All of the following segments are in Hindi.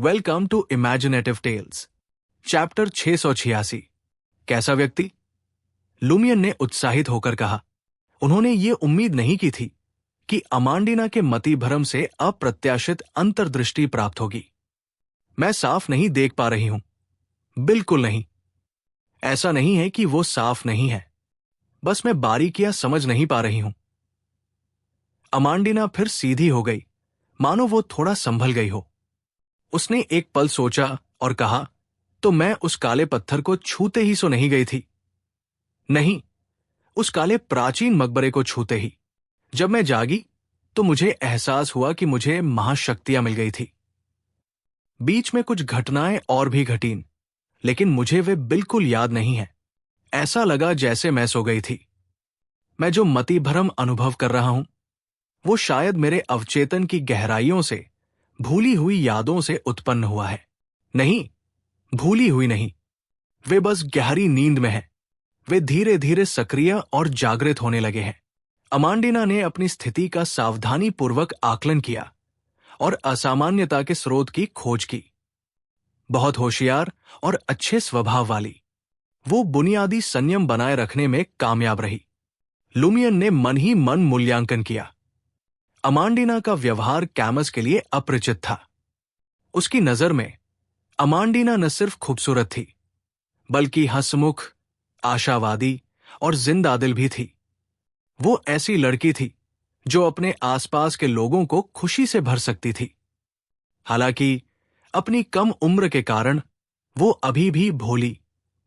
Welcome to imaginative tales. Chapter 686। कैसा व्यक्ति? लुमियन ने उत्साहित होकर कहा। उन्होंने ये उम्मीद नहीं की थी कि अमांडीना के मतिभ्रम से अप्रत्याशित अंतर्दृष्टि प्राप्त होगी। मैं साफ नहीं देख पा रही हूं। बिल्कुल नहीं। ऐसा नहीं है कि वो साफ नहीं है, बस मैं बारीकियां समझ नहीं पा रही हूं। अमांडीना फिर सीधी हो गई, मानो वो थोड़ा संभल गई हो। उसने एक पल सोचा और कहा, तो मैं उस काले पत्थर को छूते ही सो नहीं गई थी। नहीं, उस काले प्राचीन मकबरे को छूते ही। जब मैं जागी तो मुझे एहसास हुआ कि मुझे महाशक्तियां मिल गई थी। बीच में कुछ घटनाएं और भी घटीं, लेकिन मुझे वे बिल्कुल याद नहीं है। ऐसा लगा जैसे मैं सो गई थी। मैं जो मतिभ्रम अनुभव कर रहा हूं, वो शायद मेरे अवचेतन की गहराइयों से भूली हुई यादों से उत्पन्न हुआ है। नहीं, भूली हुई नहीं, वे बस गहरी नींद में हैं। वे धीरे धीरे सक्रिय और जागृत होने लगे हैं। अमांडीना ने अपनी स्थिति का सावधानीपूर्वक आकलन किया और असामान्यता के स्रोत की खोज की। बहुत होशियार और अच्छे स्वभाव वाली, वो बुनियादी संयम बनाए रखने में कामयाब रही। लुमियन ने मन ही मन मूल्यांकन किया। अमांडीना का व्यवहार कैमस के लिए अपरिचित था। उसकी नजर में अमांडीना न सिर्फ खूबसूरत थी, बल्कि हंसमुख, आशावादी और जिंदादिल भी थी। वो ऐसी लड़की थी जो अपने आसपास के लोगों को खुशी से भर सकती थी। हालांकि अपनी कम उम्र के कारण वो अभी भी भोली,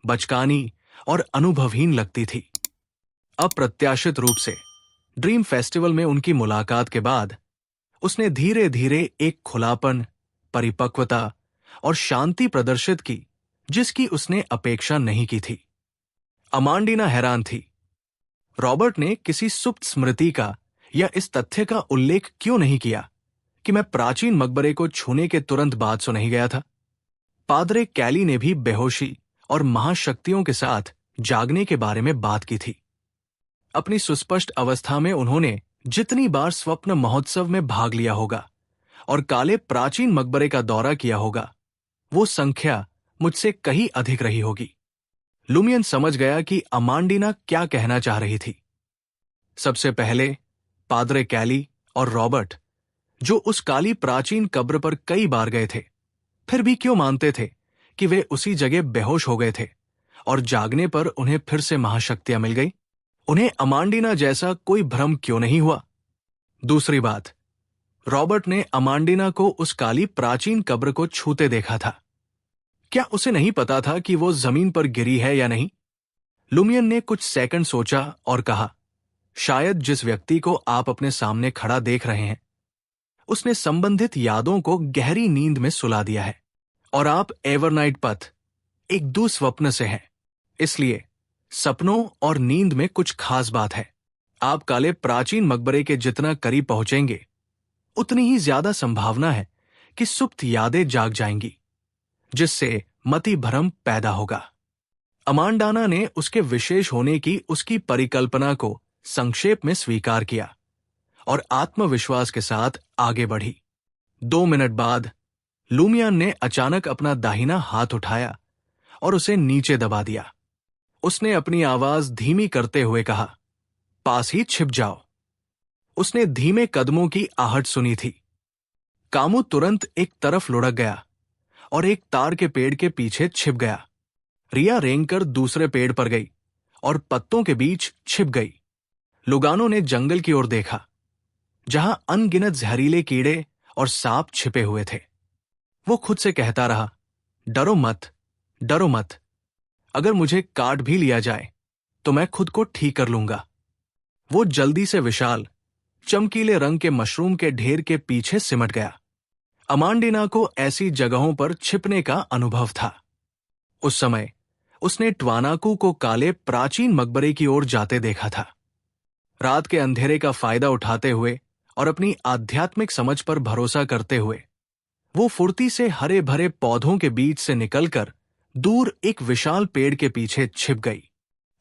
बचकानी और अनुभवहीन लगती थी। अप्रत्याशित रूप से ड्रीम फेस्टिवल में उनकी मुलाकात के बाद उसने धीरे धीरे एक खुलापन, परिपक्वता और शांति प्रदर्शित की जिसकी उसने अपेक्षा नहीं की थी। अमांडीना हैरान थी। रॉबर्ट ने किसी सुप्त स्मृति का या इस तथ्य का उल्लेख क्यों नहीं किया कि मैं प्राचीन मकबरे को छूने के तुरंत बाद सो नहीं गया था। पादरे कैली ने भी बेहोशी और महाशक्तियों के साथ जागने के बारे में बात की थी। अपनी सुस्पष्ट अवस्था में उन्होंने जितनी बार स्वप्न महोत्सव में भाग लिया होगा और काले प्राचीन मकबरे का दौरा किया होगा, वो संख्या मुझसे कहीं अधिक रही होगी। लुमियन समझ गया कि अमांडीना क्या कहना चाह रही थी। सबसे पहले पादरे कैली और रॉबर्ट, जो उस काली प्राचीन कब्र पर कई बार गए थे, फिर भी क्यों मानते थे कि वे उसी जगह बेहोश हो गए थे और जागने पर उन्हें फिर से महाशक्तियां मिल गई? उन्हें अमांडीना जैसा कोई भ्रम क्यों नहीं हुआ? दूसरी बात, रॉबर्ट ने अमांडीना को उस काली प्राचीन कब्र को छूते देखा था। क्या उसे नहीं पता था कि वो जमीन पर गिरी है या नहीं? लुमियन ने कुछ सेकंड सोचा और कहा, शायद जिस व्यक्ति को आप अपने सामने खड़ा देख रहे हैं, उसने संबंधित यादों को गहरी नींद में सुला दिया है और आप एवरनाइट पथ, एक दुस्वप्न से हैं। इसलिए सपनों और नींद में कुछ खास बात है। आप काले प्राचीन मकबरे के जितना करीब पहुंचेंगे, उतनी ही ज्यादा संभावना है कि सुप्त यादें जाग जाएंगी, जिससे मतिभ्रम पैदा होगा। अमांडाना ने उसके विशेष होने की उसकी परिकल्पना को संक्षेप में स्वीकार किया और आत्मविश्वास के साथ आगे बढ़ी। 2 मिनट बाद लुमियन ने अचानक अपना दाहिना हाथ उठाया और उसे नीचे दबा दिया। उसने अपनी आवाज धीमी करते हुए कहा, पास ही छिप जाओ। उसने धीमे कदमों की आहट सुनी थी। कामू तुरंत एक तरफ लुढ़क गया और एक तार के पेड़ के पीछे छिप गया। रिया रेंगकर दूसरे पेड़ पर गई और पत्तों के बीच छिप गई। लुगानों ने जंगल की ओर देखा, जहां अनगिनत जहरीले कीड़े और सांप छिपे हुए थे। वो खुद से कहता रहा, डरो मत, डरो मत। अगर मुझे काट भी लिया जाए तो मैं खुद को ठीक कर लूंगा। वो जल्दी से विशाल, चमकीले रंग के मशरूम के ढेर के पीछे सिमट गया। अमांडीना को ऐसी जगहों पर छिपने का अनुभव था। उस समय उसने ट्वानाकू को काले प्राचीन मकबरे की ओर जाते देखा था। रात के अंधेरे का फायदा उठाते हुए और अपनी आध्यात्मिक समझ पर भरोसा करते हुए वो फुर्ती से हरे भरे पौधों के बीच से निकलकर दूर एक विशाल पेड़ के पीछे छिप गई।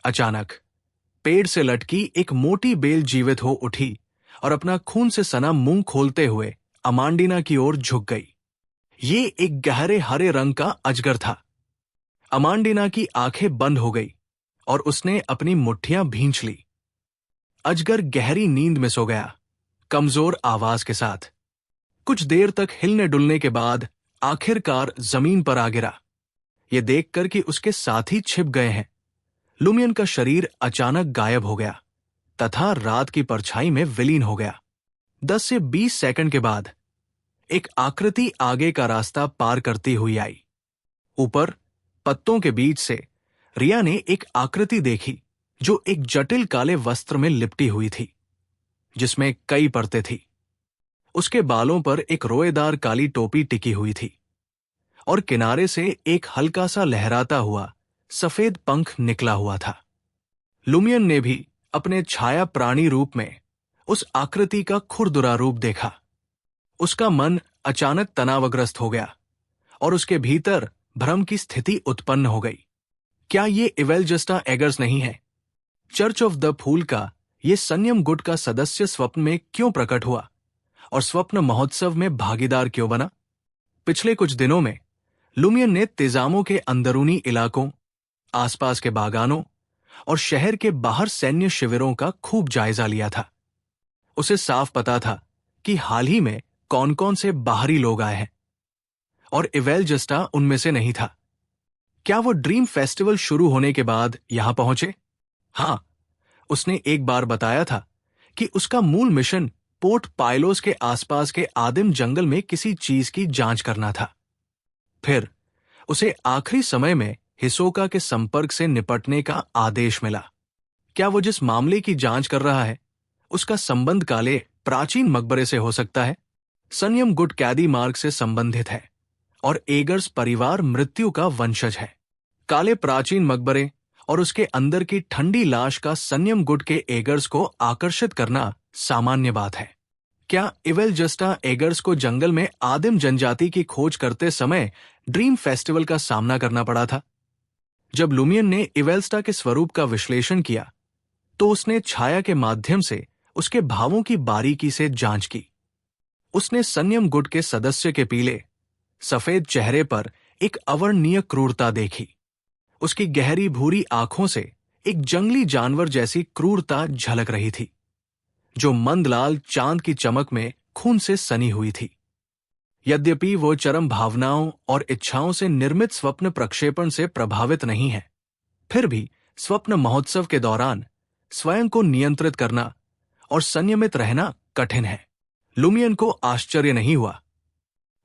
अचानक पेड़ से लटकी एक मोटी बेल जीवित हो उठी और अपना खून से सना मुंह खोलते हुए अमांडीना की ओर झुक गई। ये एक गहरे हरे रंग का अजगर था। अमांडीना की आंखें बंद हो गई और उसने अपनी मुट्ठियां भींच ली। अजगर गहरी नींद में सो गया, कमजोर आवाज के साथ। कुछ देर तक हिलने डुलने के बाद आखिरकार जमीन पर आ गिरा। यह देखकर कि उसके साथी छिप गए हैं, लुमियन का शरीर अचानक गायब हो गया तथा रात की परछाई में विलीन हो गया। 10 से 20 सेकंड के बाद एक आकृति आगे का रास्ता पार करती हुई आई। ऊपर पत्तों के बीच से रिया ने एक आकृति देखी जो एक जटिल काले वस्त्र में लिपटी हुई थी, जिसमें कई परतें थी। उसके बालों पर एक रोएदार काली टोपी टिकी हुई थी और किनारे से एक हल्का सा लहराता हुआ सफेद पंख निकला हुआ था। लुमियन ने भी अपने छाया प्राणी रूप में उस आकृति का खुरदुरा रूप देखा। उसका मन अचानक तनावग्रस्त हो गया और उसके भीतर भ्रम की स्थिति उत्पन्न हो गई। क्या ये इवेलजस्टा एगर्स नहीं है? चर्च ऑफ द फूल का ये संयम गुट का सदस्य स्वप्न में क्यों प्रकट हुआ और स्वप्न महोत्सव में भागीदार क्यों बना? पिछले कुछ दिनों में लुमियन ने तिजामों के अंदरूनी इलाकों, आसपास के बागानों और शहर के बाहर सैन्य शिविरों का खूब जायजा लिया था। उसे साफ पता था कि हाल ही में कौन कौन से बाहरी लोग आए हैं और इवेलजस्टा उनमें से नहीं था। क्या वो ड्रीम फेस्टिवल शुरू होने के बाद यहां पहुंचे? हां, उसने एक बार बताया था कि उसका मूल मिशन पोर्ट पाइलोस के आसपास के आदिम जंगल में किसी चीज की जांच करना था। फिर उसे आखिरी समय में हिसोका के संपर्क से निपटने का आदेश मिला। क्या वो जिस मामले की जांच कर रहा है उसका संबंध काले प्राचीन मकबरे से हो सकता है? संयम गुट कैदी मार्ग से संबंधित है और एगर्स परिवार मृत्यु का वंशज है। काले प्राचीन मकबरे और उसके अंदर की ठंडी लाश का संयम गुट के एगर्स को आकर्षित करना सामान्य बात है। क्या इवेलजस्टा एगर्स को जंगल में आदिम जनजाति की खोज करते समय ड्रीम फेस्टिवल का सामना करना पड़ा था? जब लुमियन ने इवेलस्टा के स्वरूप का विश्लेषण किया तो उसने छाया के माध्यम से उसके भावों की बारीकी से जांच की। उसने संयम गुट के सदस्य के पीले सफेद चेहरे पर एक अवर्णनीय क्रूरता देखी। उसकी गहरी भूरी आंखों से एक जंगली जानवर जैसी क्रूरता झलक रही थी, जो मंदलाल चांद की चमक में खून से सनी हुई थी। यद्यपि वो चरम भावनाओं और इच्छाओं से निर्मित स्वप्न प्रक्षेपण से प्रभावित नहीं है, फिर भी स्वप्न महोत्सव के दौरान स्वयं को नियंत्रित करना और संयमित रहना कठिन है। लुमियन को आश्चर्य नहीं हुआ।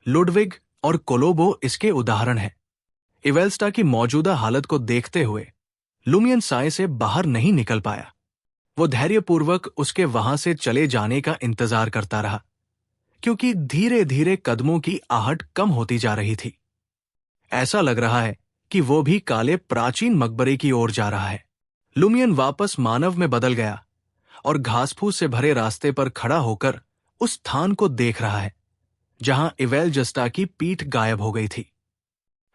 लुडविग और कोलोबो इसके उदाहरण हैं। इवेलस्टा की मौजूदा हालत को देखते हुए लुमियन साए से बाहर नहीं निकल पाया। वो धैर्यपूर्वक उसके वहां से चले जाने का इंतजार करता रहा, क्योंकि धीरे धीरे कदमों की आहट कम होती जा रही थी। ऐसा लग रहा है कि वो भी काले प्राचीन मकबरे की ओर जा रहा है। लुमियन वापस मानव में बदल गया और घास-फूस से भरे रास्ते पर खड़ा होकर उस स्थान को देख रहा है जहां इवेलजस्टा की पीठ गायब हो गई थी।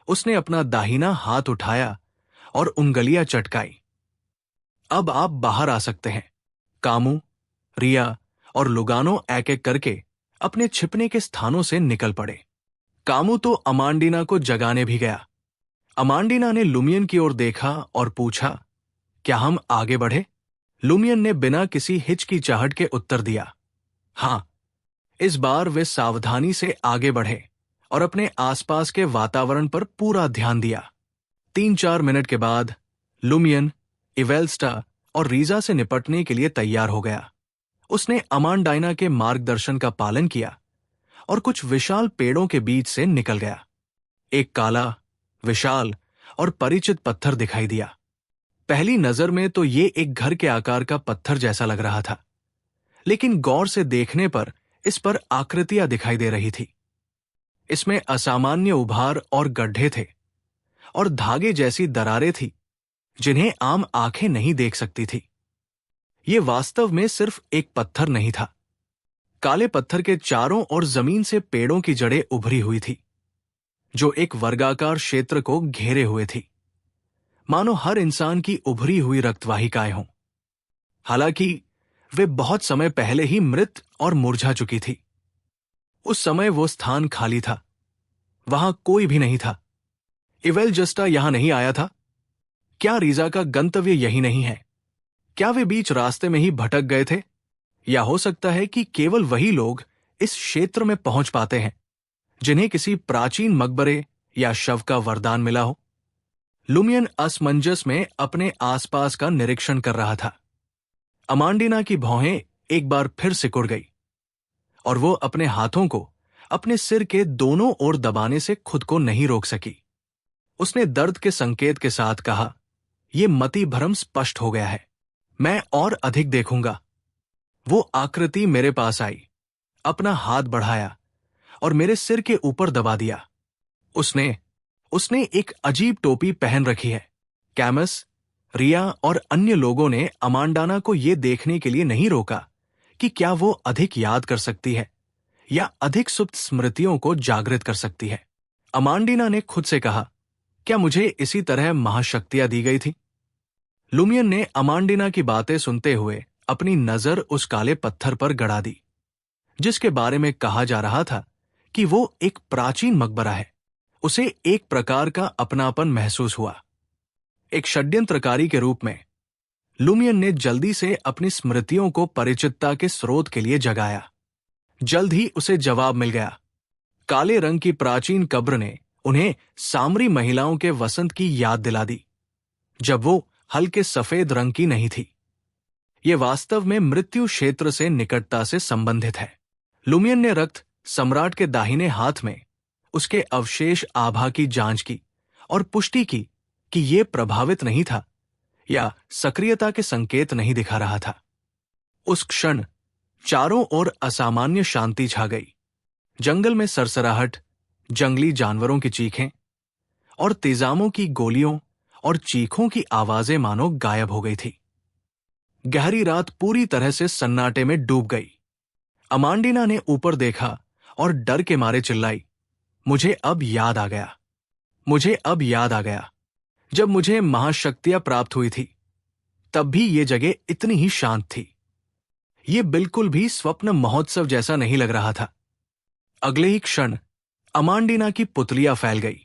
उसने अपना दाहिना हाथ उठाया और उंगलियां चटकाई। अब आप बाहर आ सकते हैं। कामू, रिया और लुगानो एक एक करके अपने छिपने के स्थानों से निकल पड़े। कामू तो अमांडीना को जगाने भी गया। अमांडीना ने लुमियन की ओर देखा और पूछा, क्या हम आगे बढ़े? लुमियन ने बिना किसी हिचकिचाहट के उत्तर दिया, हां। इस बार वे सावधानी से आगे बढ़े और अपने आसपास के वातावरण पर पूरा ध्यान दिया। 3-4 मिनट के बाद लुमियन, इवेलस्टा और रीजा से निपटने के लिए तैयार हो गया। उसने अमांडाइना के मार्गदर्शन का पालन किया और कुछ विशाल पेड़ों के बीच से निकल गया। एक काला, विशाल और परिचित पत्थर दिखाई दिया। पहली नजर में तो ये एक घर के आकार का पत्थर जैसा लग रहा था, लेकिन गौर से देखने पर इस पर आकृतियां दिखाई दे रही थी। इसमें असामान्य उभार और गड्ढे थे और धागे जैसी दरारें थी जिन्हें आम आंखें नहीं देख सकती थी। ये वास्तव में सिर्फ एक पत्थर नहीं था। काले पत्थर के चारों ओर जमीन से पेड़ों की जड़ें उभरी हुई थी, जो एक वर्गाकार क्षेत्र को घेरे हुए थी, मानो हर इंसान की उभरी हुई रक्तवाहिकाएं हों। हालांकि वे बहुत समय पहले ही मृत और मुरझा चुकी थी। उस समय वो स्थान खाली था। वहां कोई भी नहीं था। इवेल जस्टा यहां नहीं आया था? क्या रीजा का गंतव्य यही नहीं है? क्या वे बीच रास्ते में ही भटक गए थे? या हो सकता है कि केवल वही लोग इस क्षेत्र में पहुंच पाते हैं जिन्हें किसी प्राचीन मकबरे या शव का वरदान मिला हो। लुमियन असमंजस में अपने आसपास का निरीक्षण कर रहा था। अमांडिना की भौहें एक बार फिर सिकुड़ गई और वो अपने हाथों को अपने सिर के दोनों ओर दबाने से खुद को नहीं रोक सकी। उसने दर्द के संकेत के साथ कहा, यह मति भ्रम स्पष्ट हो गया है, मैं और अधिक देखूंगा। वो आकृति मेरे पास आई, अपना हाथ बढ़ाया और मेरे सिर के ऊपर दबा दिया। उसने एक अजीब टोपी पहन रखी है। कैमस, रिया और अन्य लोगों ने अमांडाना को यह देखने के लिए नहीं रोका कि क्या वो अधिक याद कर सकती है या अधिक सुप्त स्मृतियों को जागृत कर सकती है। अमांडिना ने खुद से कहा, क्या मुझे इसी तरह महाशक्तियां दी गई थी? लुमियन ने अमांडिना की बातें सुनते हुए अपनी नजर उस काले पत्थर पर गड़ा दी जिसके बारे में कहा जा रहा था कि वो एक प्राचीन मकबरा है। उसे एक प्रकार का अपनापन महसूस हुआ। एक षड्यंत्रकारी के रूप में लुमियन ने जल्दी से अपनी स्मृतियों को परिचितता के स्रोत के लिए जगाया। जल्द ही उसे जवाब मिल गया। काले रंग की प्राचीन कब्र ने उन्हें सामरी महिलाओं के वसंत की याद दिला दी, जब वो हल्के सफेद रंग की नहीं थी। ये वास्तव में मृत्यु क्षेत्र से निकटता से संबंधित है। लुमियन ने रक्त सम्राट के दाहिने हाथ में उसके अवशेष आभा की जांच की और पुष्टि की कि यह प्रभावित नहीं था या सक्रियता के संकेत नहीं दिखा रहा था। उस क्षण चारों ओर असामान्य शांति छा गई। जंगल में सरसराहट, जंगली जानवरों की चीखें और तेजामों की गोलियों और चीखों की आवाजें मानो गायब हो गई थी। गहरी रात पूरी तरह से सन्नाटे में डूब गई। अमांडिना ने ऊपर देखा और डर के मारे चिल्लाई, मुझे अब याद आ गया, मुझे अब याद आ गया। जब मुझे महाशक्तियां प्राप्त हुई थी तब भी ये जगह इतनी ही शांत थी। ये बिल्कुल भी स्वप्न महोत्सव जैसा नहीं लग रहा था। अगले ही क्षण अमांडिना की पुतलियां फैल गई।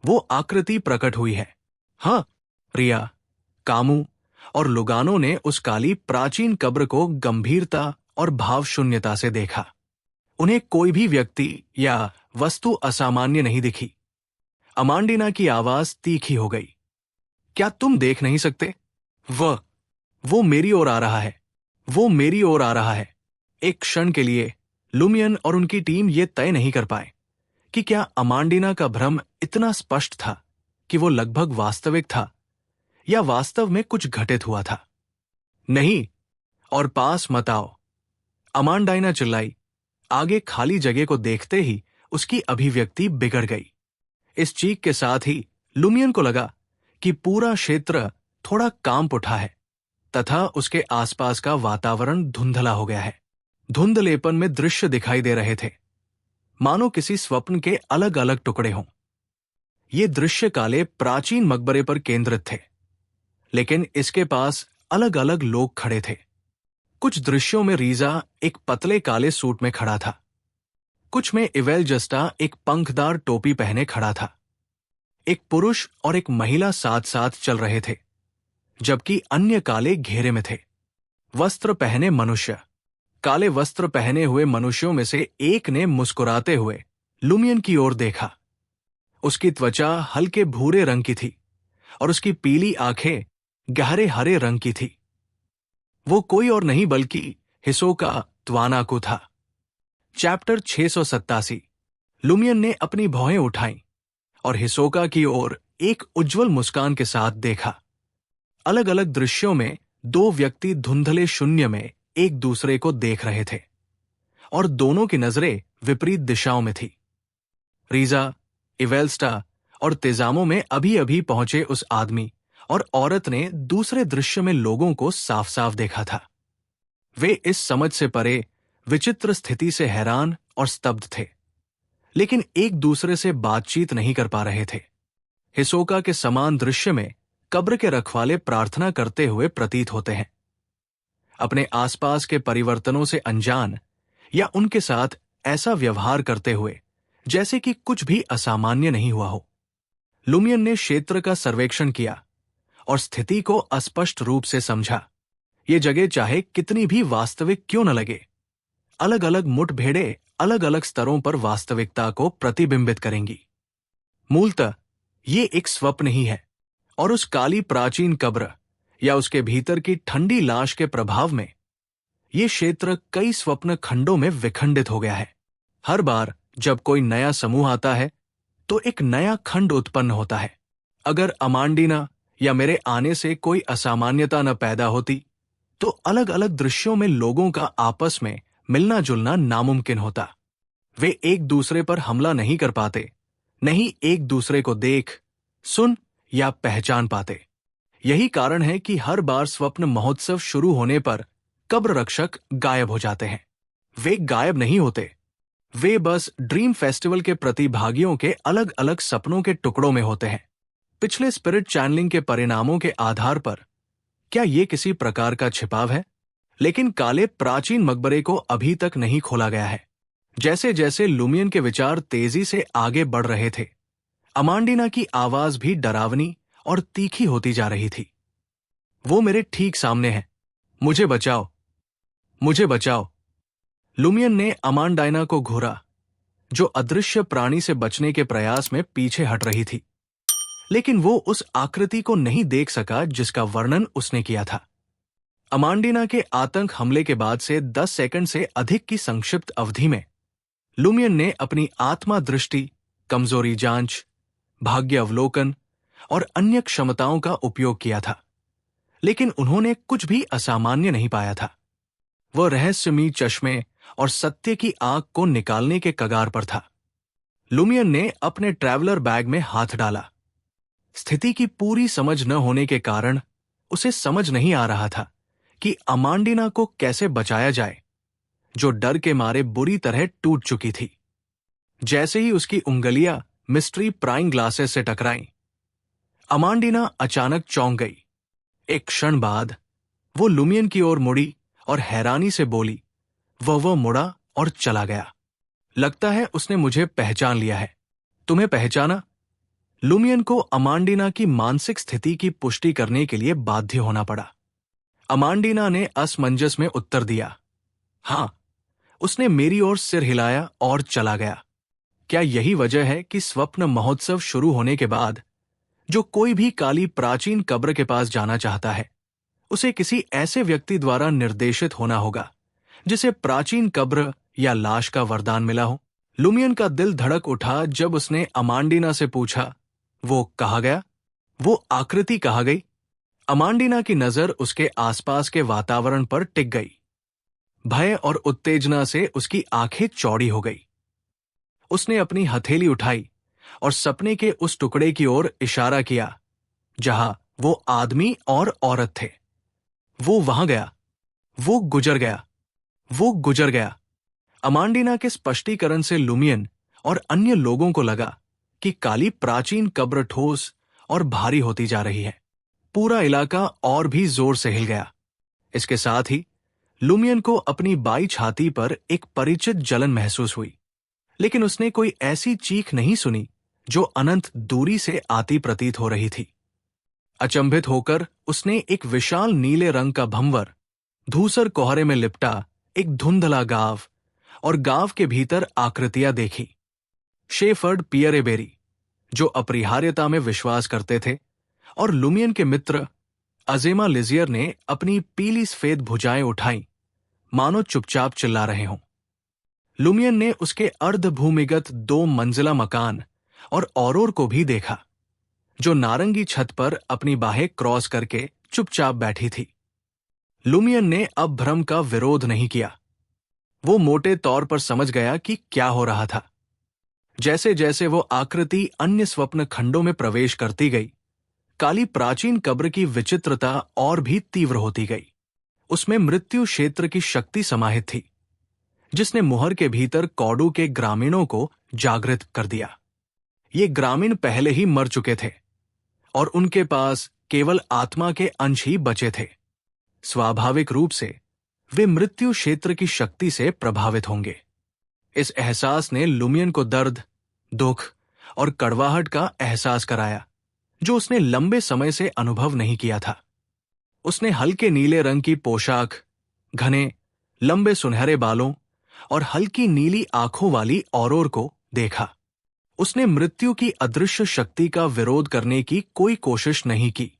वो आकृति प्रकट हुई है। हाँ, रिया, कामू और लुगानो ने उस काली प्राचीन कब्र को गंभीरता और भावशून्यता से देखा। उन्हें कोई भी व्यक्ति या वस्तु असामान्य नहीं दिखी। अमांडिना की आवाज तीखी हो गई, क्या तुम देख नहीं सकते? वो मेरी ओर आ रहा है, वो मेरी ओर आ रहा है। एक क्षण के लिए लुमियन और उनकी टीम ये तय नहीं कर पाए कि क्या अमांडिना का भ्रम इतना स्पष्ट था कि वो लगभग वास्तविक था या वास्तव में कुछ घटित हुआ था। नहीं, और पास मत आओ, अमांडाइना चिल्लाई। आगे खाली जगह को देखते ही उसकी अभिव्यक्ति बिगड़ गई। इस चीख के साथ ही लुमियन को लगा कि पूरा क्षेत्र थोड़ा कांप उठा है तथा उसके आसपास का वातावरण धुंधला हो गया है। धुंधलेपन में दृश्य दिखाई दे रहे थे, मानो किसी स्वप्न के अलग अलग टुकड़े हों। ये दृश्य काले प्राचीन मकबरे पर केंद्रित थे, लेकिन इसके पास अलग अलग लोग खड़े थे। कुछ दृश्यों में रीजा एक पतले काले सूट में खड़ा था, कुछ में इवेल जस्टा एक पंखदार टोपी पहने खड़ा था। एक पुरुष और एक महिला साथ साथ चल रहे थे, जबकि अन्य काले घेरे में थे। वस्त्र पहने मनुष्य। काले वस्त्र पहने हुए मनुष्यों में से एक ने मुस्कुराते हुए लुमियन की ओर देखा। उसकी त्वचा हल्के भूरे रंग की थी और उसकी पीली आंखें गहरे हरे रंग की थी। वो कोई और नहीं बल्कि हिसोका त्वानाकू था। चैप्टर 687। लुमियन ने अपनी भौहें उठाईं और हिसोका की ओर एक उज्जवल मुस्कान के साथ देखा। अलग अलग दृश्यों में दो व्यक्ति धुंधले शून्य में एक दूसरे को देख रहे थे और दोनों की नजरें विपरीत दिशाओं में थी। रीजा, इवेल्स्टा और तेजामो में अभी अभी पहुंचे उस आदमी और औरत ने दूसरे दृश्य में लोगों को साफ साफ देखा था। वे इस समझ से परे विचित्र स्थिति से हैरान और स्तब्ध थे, लेकिन एक दूसरे से बातचीत नहीं कर पा रहे थे। हिसोका के समान दृश्य में कब्र के रखवाले प्रार्थना करते हुए प्रतीत होते हैं। अपने आसपास के परिवर्तनों से अनजान या उनके साथ ऐसा व्यवहार करते हुए जैसे कि कुछ भी असामान्य नहीं हुआ हो। लुमियन ने क्षेत्र का सर्वेक्षण किया और स्थिति को अस्पष्ट रूप से समझा। ये जगह चाहे कितनी भी वास्तविक क्यों न लगे, अलग अलग मुठभेड़ें अलग अलग स्तरों पर वास्तविकता को प्रतिबिंबित करेंगी। मूलतः ये एक स्वप्न ही है, और उस काली प्राचीन कब्र या उसके भीतर की ठंडी लाश के प्रभाव में ये क्षेत्र कई स्वप्न खंडों में विखंडित हो गया है। हर बार जब कोई नया समूह आता है तो एक नया खंड उत्पन्न होता है। अगर अमांडीना या मेरे आने से कोई असामान्यता न पैदा होती तो अलग अलग दृश्यों में लोगों का आपस में मिलना जुलना नामुमकिन होता। वे एक दूसरे पर हमला नहीं कर पाते, नहीं एक दूसरे को देख, सुन या पहचान पाते। यही कारण है कि हर बार स्वप्न महोत्सव शुरू होने पर कब्र रक्षक गायब हो जाते हैं। वे गायब नहीं होते, वे बस ड्रीम फेस्टिवल के प्रतिभागियों के अलग अलग सपनों के टुकड़ों में होते हैं। पिछले स्पिरिट चैनलिंग के परिणामों के आधार पर क्या ये किसी प्रकार का छिपाव है? लेकिन काले प्राचीन मकबरे को अभी तक नहीं खोला गया है। जैसे जैसे लुमियन के विचार तेजी से आगे बढ़ रहे थे, अमांडीना की आवाज भी डरावनी और तीखी होती जा रही थी। वो मेरे ठीक सामने है, मुझे बचाओ, मुझे बचाओ। लुमियन ने अमांडाइना को घूरा, जो अदृश्य प्राणी से बचने के प्रयास में पीछे हट रही थी। लेकिन वो उस आकृति को नहीं देख सका जिसका वर्णन उसने किया था। अमांडीना के आतंक हमले के बाद से 10 सेकंड से अधिक की संक्षिप्त अवधि में लुमियन ने अपनी आत्मा दृष्टि, कमजोरी जांच, भाग्य अवलोकन और अन्य क्षमताओं का उपयोग किया था, लेकिन उन्होंने कुछ भी असामान्य नहीं पाया था। वह रहस्यमयी चश्मे और सत्य की आंख को निकालने के कगार पर था। लुमियन ने अपने ट्रैवलर बैग में हाथ डाला। स्थिति की पूरी समझ न होने के कारण उसे समझ नहीं आ रहा था कि अमांडीना को कैसे बचाया जाए, जो डर के मारे बुरी तरह टूट चुकी थी। जैसे ही उसकी उंगलियां मिस्ट्री प्राइंग ग्लासेस से टकराईं, अमांडीना अचानक चौंक गई। एक क्षण बाद वो लुमियन की ओर मुड़ी और हैरानी से बोली, वह मुड़ा और चला गया। लगता है उसने मुझे पहचान लिया है। तुम्हें पहचाना? लुमियन को अमांडीना की मानसिक स्थिति की पुष्टि करने के लिए बाध्य होना पड़ा। अमांडीना ने असमंजस में उत्तर दिया, हां। उसने मेरी ओर सिर हिलाया और चला गया। क्या यही वजह है कि स्वप्न महोत्सव शुरू होने के बाद जो कोई भी काली प्राचीन कब्र के पास जाना चाहता है, उसे किसी ऐसे व्यक्ति द्वारा निर्देशित होना होगा जिसे प्राचीन कब्र या लाश का वरदान मिला हो? लुमियन का दिल धड़क उठा जब उसने अमांडीना से पूछा, वो कहाँ गया? वो आकृति कहाँ गई? अमांडीना की नजर उसके आसपास के वातावरण पर टिक गई। भय और उत्तेजना से उसकी आंखें चौड़ी हो गई। उसने अपनी हथेली उठाई और सपने के उस टुकड़े की ओर इशारा किया जहां वो आदमी और औरत थे। वो वहां गया, वो गुजर गया, वो गुजर गया। अमांडीना के स्पष्टीकरण से लुमियन और अन्य लोगों को लगा कि काली प्राचीन कब्र ठोस और भारी होती जा रही है। पूरा इलाका और भी जोर से हिल गया। इसके साथ ही लुमियन को अपनी बाई छाती पर एक परिचित जलन महसूस हुई, लेकिन उसने कोई ऐसी चीख नहीं सुनी जो अनंत दूरी से आती प्रतीत हो रही थी। अचंभित होकर उसने एक विशाल नीले रंग का भंवर, धूसर कोहरे में लिपटा एक धुंधला गांव और गांव के भीतर आकृतियां देखी। शेफर्ड पियरेबेरी, जो अपरिहार्यता में विश्वास करते थे, और लुमियन के मित्र अजेमा लिजियर ने अपनी पीली सफेद भुजाएं उठाई, मानो चुपचाप चिल्ला रहे हों। लुमियन ने उसके अर्धभूमिगत 2 मंजिला मकान और औरोर को भी देखा, जो नारंगी छत पर अपनी बाहें क्रॉस करके चुपचाप बैठी थी। लुमियन ने अब भ्रम का विरोध नहीं किया। वो मोटे तौर पर समझ गया कि क्या हो रहा था। जैसे जैसे वो आकृति अन्य स्वप्न खंडों में प्रवेश करती गई, काली प्राचीन कब्र की विचित्रता और भी तीव्र होती गई। उसमें मृत्यु क्षेत्र की शक्ति समाहित थी, जिसने मुहर के भीतर कौडू के ग्रामीणों को जागृत कर दिया। ये ग्रामीण पहले ही मर चुके थे और उनके पास केवल आत्मा के अंश ही बचे थे। स्वाभाविक रूप से वे मृत्यु क्षेत्र की शक्ति से प्रभावित होंगे। इस एहसास ने लुमियन को दर्द, दुख और कड़वाहट का एहसास कराया, जो उसने लंबे समय से अनुभव नहीं किया था। उसने हल्के नीले रंग की पोशाक, घने लंबे सुनहरे बालों और हल्की नीली आंखों वाली औरोर को देखा। उसने मृत्यु की अदृश्य शक्ति का विरोध करने की कोई कोशिश नहीं की।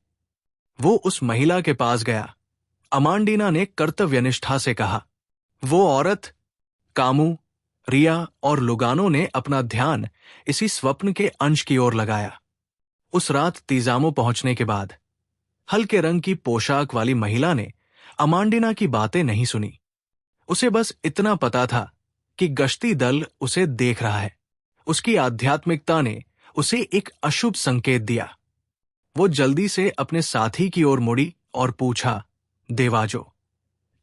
वो उस महिला के पास गया। अमांडीना ने कर्तव्यनिष्ठा से कहा। वो औरत, कामू, रिया और लुगानो ने अपना ध्यान इसी स्वप्न के अंश की ओर लगाया। उस रात तीजामो पहुंचने के बाद हल्के रंग की पोशाक वाली महिला ने अमांडीना की बातें नहीं सुनी। उसे बस इतना पता था कि गश्ती दल उसे देख रहा है। उसकी आध्यात्मिकता ने उसे एक अशुभ संकेत दिया। वो जल्दी से अपने साथी की ओर मुड़ी और पूछा, देवाजो,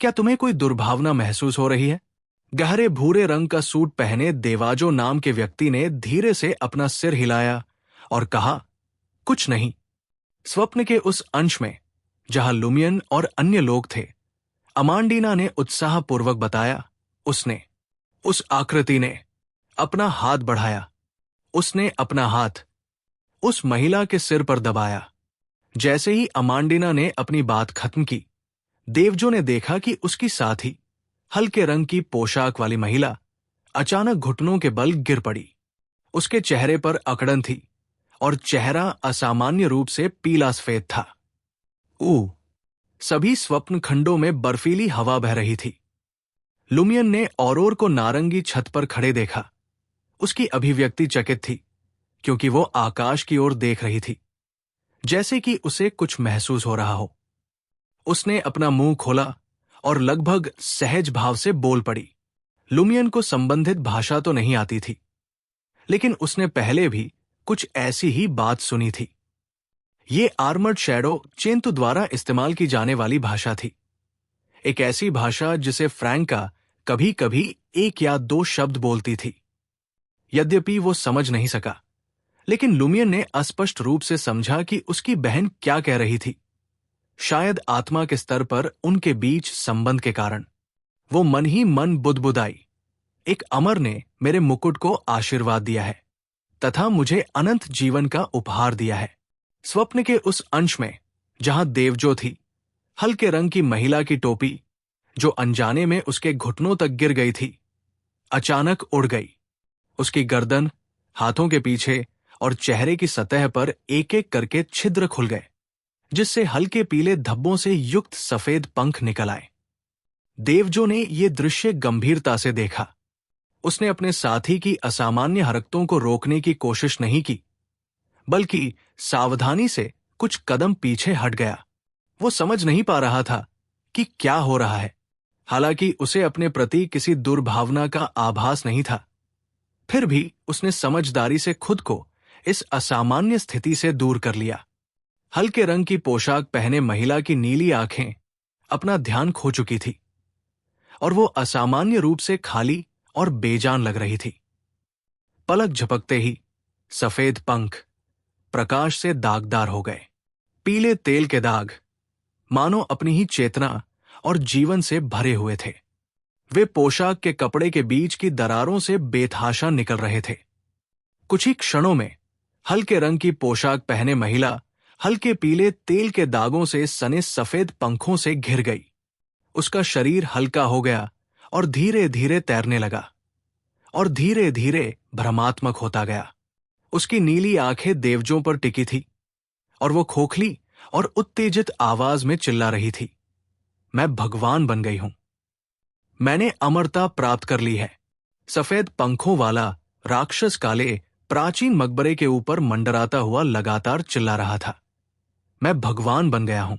क्या तुम्हें कोई दुर्भावना महसूस हो रही है? गहरे भूरे रंग का सूट पहने देवाजो नाम के व्यक्ति ने धीरे से अपना सिर हिलाया और कहा, कुछ नहीं। स्वप्न के उस अंश में जहां लुमियन और अन्य लोग थे, अमांडीना ने उत्साहपूर्वक बताया, उस आकृति ने अपना हाथ बढ़ाया। उसने अपना हाथ उस महिला के सिर पर दबाया। जैसे ही अमांडीना ने अपनी बात खत्म की, देवजो ने देखा कि उसकी साथी, हल्के रंग की पोशाक वाली महिला, अचानक घुटनों के बल गिर पड़ी। उसके चेहरे पर अकड़न थी और चेहरा असामान्य रूप से पीला सफेद था। सभी स्वप्न खंडों में बर्फीली हवा बह रही थी। लुमियन ने औरोर को नारंगी छत पर खड़े देखा। उसकी अभिव्यक्ति चकित थी, क्योंकि वो आकाश की ओर देख रही थी, जैसे कि उसे कुछ महसूस हो रहा हो। उसने अपना मुंह खोला और लगभग सहज भाव से बोल पड़ी। लुमियन को संबंधित भाषा तो नहीं आती थी, लेकिन उसने पहले भी कुछ ऐसी ही बात सुनी थी। ये आर्मर्ड शैडो चेंतु द्वारा इस्तेमाल की जाने वाली भाषा थी। एक ऐसी भाषा जिसे फ्रैंका कभी कभी 1 या 2 शब्द बोलती थी। यद्यपि वो समझ नहीं सका, लेकिन लुमियन ने अस्पष्ट रूप से समझा कि उसकी बहन क्या कह रही थी। शायद आत्मा के स्तर पर उनके बीच संबंध के कारण। वो मन ही मन बुदबुदाई, एक अमर ने मेरे मुकुट को आशीर्वाद दिया है तथा मुझे अनंत जीवन का उपहार दिया है। स्वप्न के उस अंश में जहां देवजो थी, हल्के रंग की महिला की टोपी, जो अनजाने में उसके घुटनों तक गिर गई थी, अचानक उड़ गई। उसकी गर्दन, हाथों के पीछे और चेहरे की सतह पर एक एक करके छिद्र खुल गए, जिससे हल्के पीले धब्बों से युक्त सफेद पंख निकल आए। देवजो ने यह दृश्य गंभीरता से देखा। उसने अपने साथी की असामान्य हरकतों को रोकने की कोशिश नहीं की, बल्कि सावधानी से कुछ कदम पीछे हट गया। वो समझ नहीं पा रहा था कि क्या हो रहा है, हालांकि उसे अपने प्रति किसी दुर्भावना का आभास नहीं था। फिर भी उसने समझदारी से खुद को इस असामान्य स्थिति से दूर कर लिया। हल्के रंग की पोशाक पहने महिला की नीली आंखें अपना ध्यान खो चुकी थी और वो असामान्य रूप से खाली और बेजान लग रही थी। पलक झपकते ही सफेद पंख प्रकाश से दागदार हो गए। पीले तेल के दाग मानो अपनी ही चेतना और जीवन से भरे हुए थे। वे पोशाक के कपड़े के बीच की दरारों से बेतहाशा निकल रहे थे। कुछ ही क्षणों में हल्के रंग की पोशाक पहने महिला हल्के पीले तेल के दागों से सने सफेद पंखों से घिर गई। उसका शरीर हल्का हो गया और धीरे धीरे तैरने लगा और धीरे धीरे भ्रमात्मक होता गया। उसकी नीली आंखें देवजों पर टिकी थी और वो खोखली और उत्तेजित आवाज में चिल्ला रही थी, मैं भगवान बन गई हूं। मैंने अमरता प्राप्त कर ली है। सफेद पंखों वाला राक्षस काले प्राचीन मकबरे के ऊपर मंडराता हुआ लगातार चिल्ला रहा था, मैं भगवान बन गया हूं।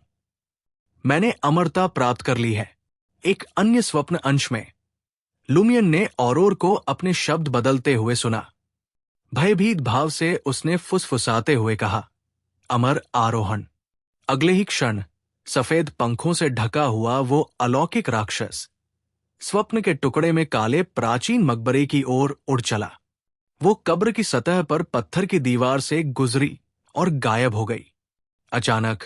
मैंने अमरता प्राप्त कर ली है। एक अन्य स्वप्न अंश में लुमियन ने औरोर को अपने शब्द बदलते हुए सुना। भयभीत भाव से उसने फुसफुसाते हुए कहा, अमर आरोहण। अगले ही क्षण सफेद पंखों से ढका हुआ वो अलौकिक राक्षस स्वप्न के टुकड़े में काले प्राचीन मकबरे की ओर उड़ चला। वो कब्र की सतह पर पत्थर की दीवार से गुजरी और गायब हो गई। अचानक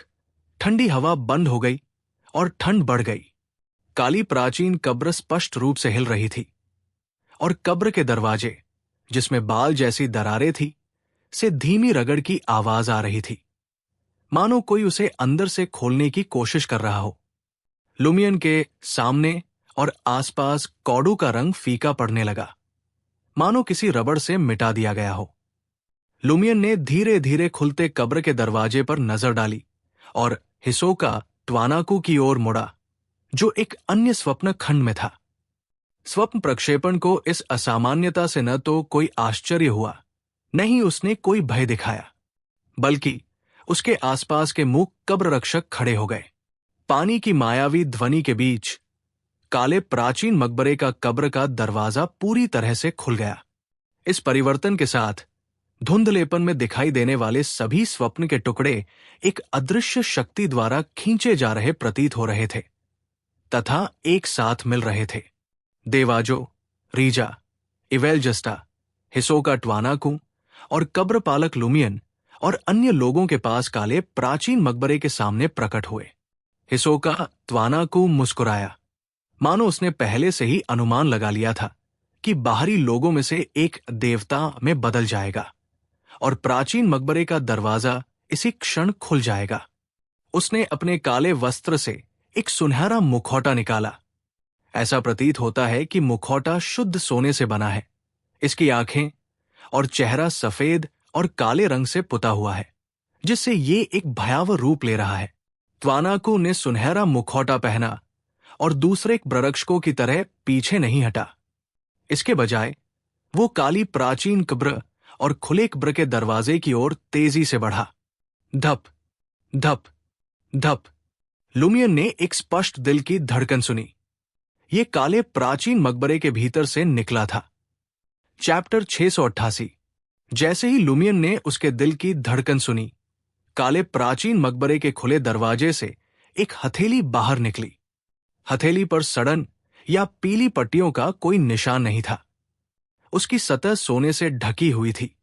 ठंडी हवा बंद हो गई और ठंड बढ़ गई। काली प्राचीन कब्र स्पष्ट रूप से हिल रही थी और कब्र के दरवाजे, जिसमें बाल जैसी दरारें थी, से धीमी रगड़ की आवाज आ रही थी, मानो कोई उसे अंदर से खोलने की कोशिश कर रहा हो। लुमियन के सामने और आसपास कौडू का रंग फीका पड़ने लगा, मानो किसी रबड़ से मिटा दिया गया हो। लुमियन ने धीरे धीरे खुलते कब्र के दरवाजे पर नजर डाली और हिसोका ट्वानाकू की ओर मुड़ा, जो एक अन्य स्वप्न खंड में था। स्वप्न प्रक्षेपण को इस असामान्यता से न तो कोई आश्चर्य हुआ, न ही उसने कोई भय दिखाया, बल्कि उसके आसपास के मूक कब्र रक्षक खड़े हो गए। पानी की मायावी ध्वनि के बीच काले प्राचीन मकबरे का कब्र का दरवाजा पूरी तरह से खुल गया। इस परिवर्तन के साथ धुंधलेपन में दिखाई देने वाले सभी स्वप्न के टुकड़े एक अदृश्य शक्ति द्वारा खींचे जा रहे प्रतीत हो रहे थे तथा एक साथ मिल रहे थे। देवाजो, रीजा, इवेलजस्टा, हिसोका ट्वानाकू और कब्रपालक लुमियन और अन्य लोगों के पास काले प्राचीन मकबरे के सामने प्रकट हुए। हिसोका ट्वानाकू मुस्कुराया, मानो उसने पहले से ही अनुमान लगा लिया था कि बाहरी लोगों में से एक देवता में बदल जाएगा और प्राचीन मकबरे का दरवाजा इसी क्षण खुल जाएगा। उसने अपने काले वस्त्र से एक सुनहरा मुखौटा निकाला। ऐसा प्रतीत होता है कि मुखौटा शुद्ध सोने से बना है। इसकी आंखें और चेहरा सफेद और काले रंग से पुता हुआ है, जिससे ये एक भयावह रूप ले रहा है। ट्वानाकू ने सुनहरा मुखौटा पहना और दूसरे ब्ररक्षकों की तरह पीछे नहीं हटा। इसके बजाय वो काली प्राचीन कब्र और खुले कब्र के दरवाजे की ओर तेजी से बढ़ा। धप धप धप। लुमियन ने एक स्पष्ट दिल की धड़कन सुनी। ये काले प्राचीन मकबरे के भीतर से निकला था। चैप्टर 688। जैसे ही लुमियन ने उसके दिल की धड़कन सुनी, काले प्राचीन मकबरे के खुले दरवाजे से एक हथेली बाहर निकली। हथेली पर सड़न या पीली पट्टियों का कोई निशान नहीं था। उसकी सतह सोने से ढकी हुई थी,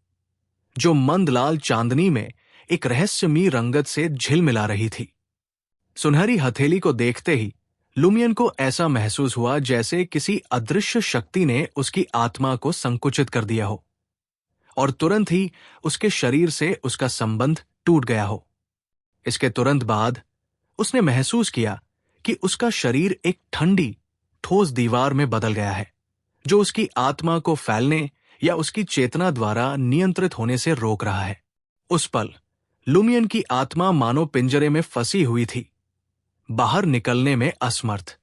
जो मंद लाल चांदनी में एक रहस्यमयी रंगत से झिलमिला रही थी। सुनहरी हथेली को देखते ही लुमियन को ऐसा महसूस हुआ जैसे किसी अदृश्य शक्ति ने उसकी आत्मा को संकुचित कर दिया हो और तुरंत ही उसके शरीर से उसका संबंध टूट गया हो। इसके तुरंत बाद उसने महसूस किया कि उसका शरीर एक ठंडी, ठोस दीवार में बदल गया है, जो उसकी आत्मा को फैलने या उसकी चेतना द्वारा नियंत्रित होने से रोक रहा है। उस पल लुमियन की आत्मा मानो पिंजरे में फंसी हुई थी, बाहर निकलने में असमर्थ।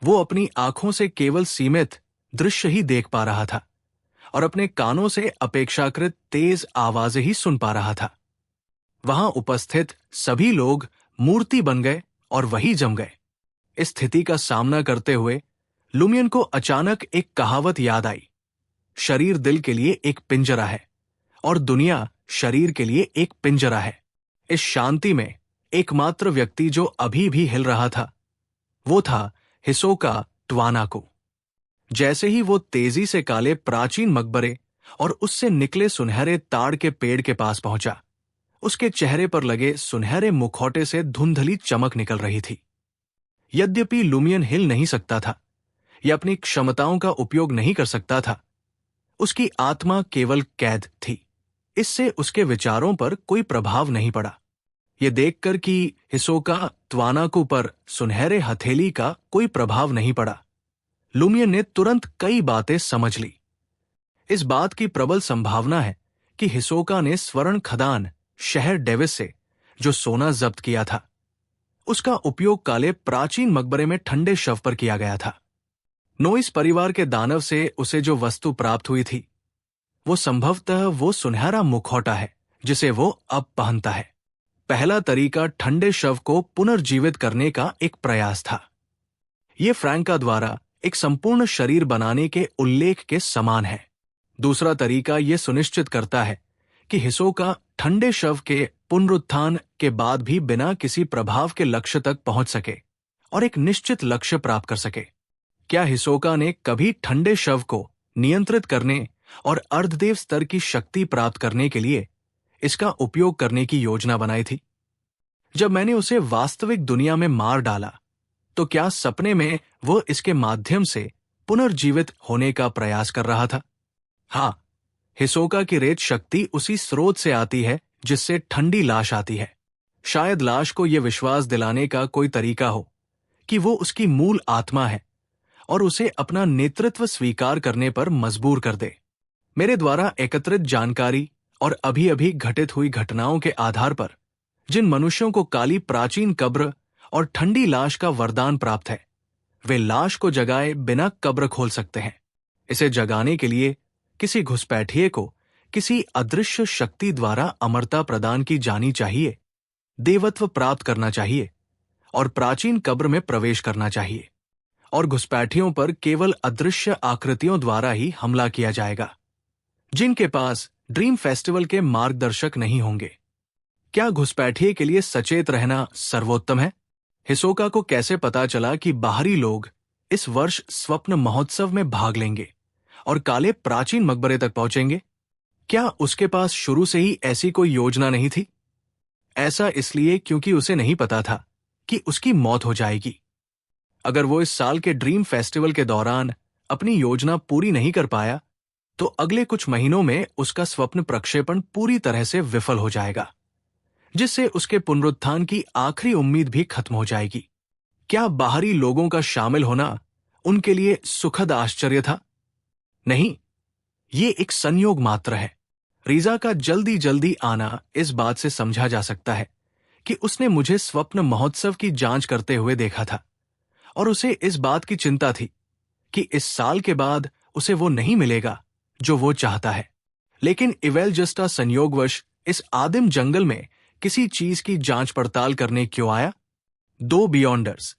वो अपनी आंखों से केवल सीमित दृश्य ही देख पा रहा था और अपने कानों से अपेक्षाकृत तेज आवाजें ही सुन पा रहा था। वहां उपस्थित सभी लोग मूर्ति बन गए और वही जम गए। इस स्थिति का सामना करते हुए लुमियन को अचानक एक कहावत याद आई। शरीर दिल के लिए एक पिंजरा है और दुनिया शरीर के लिए एक पिंजरा है। इस शांति में एकमात्र व्यक्ति जो अभी भी हिल रहा था, वो था हिसोका ट्वानाकू। जैसे ही वो तेजी से काले प्राचीन मकबरे और उससे निकले सुनहरे ताड़ के पेड़ के पास पहुंचा, उसके चेहरे पर लगे सुनहरे मुखौटे से धुंधली चमक निकल रही थी। यद्यपि लुमियन हिल नहीं सकता था या अपनी क्षमताओं का उपयोग नहीं कर सकता था, उसकी आत्मा केवल कैद थी। इससे उसके विचारों पर कोई प्रभाव नहीं पड़ा। ये देखकर कि हिसोका ट्वानाकू पर सुनहरे हथेली का कोई प्रभाव नहीं पड़ा, लुमियन ने तुरंत कई बातें समझ ली। इस बात की प्रबल संभावना है कि हिसोका ने स्वर्ण खदान शहर डेविस से जो सोना जब्त किया था, उसका उपयोग काले प्राचीन मकबरे में ठंडे शव पर किया गया था। नोइस परिवार के दानव से उसे जो वस्तु प्राप्त हुई थी, वो संभवतः वो सुनहरा मुखौटा है जिसे वो अब पहनता है। पहला तरीका ठंडे शव को पुनर्जीवित करने का एक प्रयास था। ये फ्रैंका द्वारा एक संपूर्ण शरीर बनाने के उल्लेख के समान है। दूसरा तरीका ये सुनिश्चित करता है कि हिसोका ठंडे शव के पुनरुत्थान के बाद भी बिना किसी प्रभाव के लक्ष्य तक पहुंच सके और एक निश्चित लक्ष्य प्राप्त कर सके। क्या हिसोका ने कभी ठंडे शव को नियंत्रित करने और अर्धदेव स्तर की शक्ति प्राप्त करने के लिए इसका उपयोग करने की योजना बनाई थी? जब मैंने उसे वास्तविक दुनिया में मार डाला, तो क्या सपने में वो इसके माध्यम से पुनर्जीवित होने का प्रयास कर रहा था? हाँ, हिसोका की रेत शक्ति उसी स्रोत से आती है जिससे ठंडी लाश आती है। शायद लाश को यह विश्वास दिलाने का कोई तरीका हो कि वो उसकी मूल आत्मा है और उसे अपना नेतृत्व स्वीकार करने पर मजबूर कर दे। मेरे द्वारा एकत्रित जानकारी और अभी अभी घटित हुई घटनाओं के आधार पर जिन मनुष्यों को काली प्राचीन कब्र और ठंडी लाश का वरदान प्राप्त है, वे लाश को जगाए बिना कब्र खोल सकते हैं। इसे जगाने के लिए किसी घुसपैठिए को किसी अदृश्य शक्ति द्वारा अमरता प्रदान की जानी चाहिए, देवत्व प्राप्त करना चाहिए और प्राचीन कब्र में प्रवेश करना चाहिए, और घुसपैठियों पर केवल अदृश्य आकृतियों द्वारा ही हमला किया जाएगा, जिनके पास ड्रीम फेस्टिवल के मार्गदर्शक नहीं होंगे। क्या घुसपैठिए के लिए सचेत रहना सर्वोत्तम है? हिसोका को कैसे पता चला कि बाहरी लोग इस वर्ष स्वप्न महोत्सव में भाग लेंगे और काले प्राचीन मकबरे तक पहुंचेंगे? क्या उसके पास शुरू से ही ऐसी कोई योजना नहीं थी? ऐसा इसलिए क्योंकि उसे नहीं पता था कि उसकी मौत हो जाएगी। अगर वो इस साल के ड्रीम फेस्टिवल के दौरान अपनी योजना पूरी नहीं कर पाया, तो अगले कुछ महीनों में उसका स्वप्न प्रक्षेपण पूरी तरह से विफल हो जाएगा, जिससे उसके पुनरुत्थान की आखिरी उम्मीद भी खत्म हो जाएगी। क्या बाहरी लोगों का शामिल होना उनके लिए सुखद आश्चर्य था? नहीं, ये एक संयोग मात्र है। रीजा का जल्दी जल्दी आना इस बात से समझा जा सकता है कि उसने मुझे स्वप्न महोत्सव की जांच करते हुए देखा था और उसे इस बात की चिंता थी कि इस साल के बाद उसे वो नहीं मिलेगा जो वो चाहता है। लेकिन इवेलजस्टा संयोगवश इस आदिम जंगल में किसी चीज की जांच पड़ताल करने क्यों आया? दो बियॉन्डर्स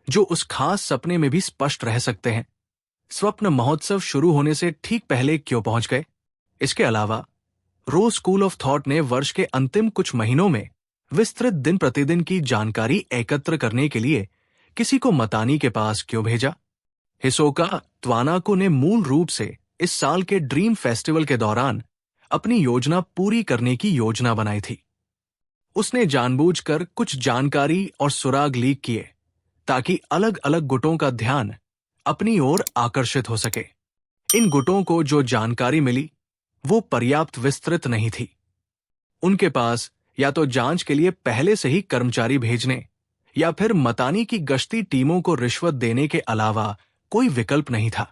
जो उस खास सपने में भी स्पष्ट रह सकते हैं, स्वप्न महोत्सव शुरू होने से ठीक पहले क्यों पहुंच गए? इसके अलावा रोज स्कूल ऑफ थॉट ने वर्ष के अंतिम कुछ महीनों में विस्तृत दिन प्रतिदिन की जानकारी एकत्र करने के लिए किसी को मतानी के पास क्यों भेजा? हिसोका त्वानाको ने मूल रूप से इस साल के ड्रीम फेस्टिवल के दौरान अपनी योजना पूरी करने की योजना बनाई थी। उसने जानबूझकर कुछ जानकारी और सुराग लीक किए ताकि अलग अलग गुटों का ध्यान अपनी ओर आकर्षित हो सके। इन गुटों को जो जानकारी मिली वो पर्याप्त विस्तृत नहीं थी। उनके पास या तो जांच के लिए पहले से ही कर्मचारी भेजने या फिर मतानी की गश्ती टीमों को रिश्वत देने के अलावा कोई विकल्प नहीं था।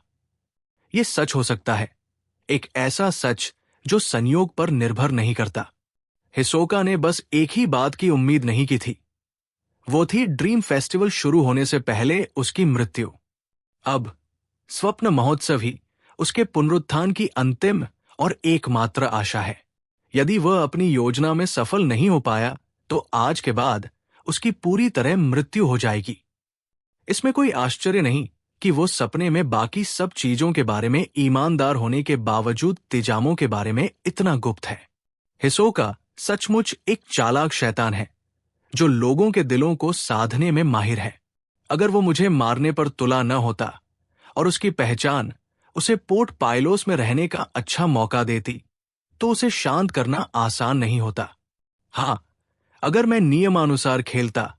यह सच हो सकता है, एक ऐसा सच जो संयोग पर निर्भर नहीं करता। हिसोका ने बस एक ही बात की उम्मीद नहीं की थी, वो थी ड्रीम फेस्टिवल शुरू होने से पहले उसकी मृत्यु। अब स्वप्न महोत्सव ही उसके पुनरुत्थान की अंतिम और एकमात्र आशा है। यदि वह अपनी योजना में सफल नहीं हो पाया तो आज के बाद उसकी पूरी तरह मृत्यु हो जाएगी। इसमें कोई आश्चर्य नहीं कि वो सपने में बाकी सब चीजों के बारे में ईमानदार होने के बावजूद तिजामों के बारे में इतना गुप्त है। हिसोका सचमुच एक चालाक शैतान है जो लोगों के दिलों को साधने में माहिर है। अगर वो मुझे मारने पर तुला न होता और उसकी पहचान उसे पोर्ट पाइलोस में रहने का अच्छा मौका देती, तो उसे शांत करना आसान नहीं होता। हाँ, अगर मैं नियमानुसार खेलता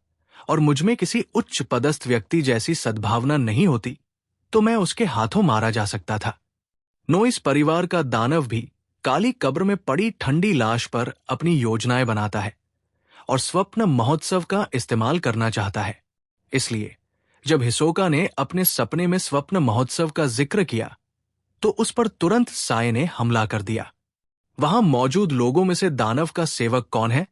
और मुझमें किसी उच्च पदस्थ व्यक्ति जैसी सद्भावना नहीं होती, तो मैं उसके हाथों मारा जा सकता था। नोइस परिवार का दानव भी काली कब्र में पड़ी ठंडी लाश पर अपनी योजनाएं बनाता है और स्वप्न महोत्सव का इस्तेमाल करना चाहता है। इसलिए जब हिसोका ने अपने सपने में स्वप्न महोत्सव का जिक्र किया, तो उस पर तुरंत साये ने हमला कर दिया। वहां मौजूद लोगों में से दानव का सेवक कौन है?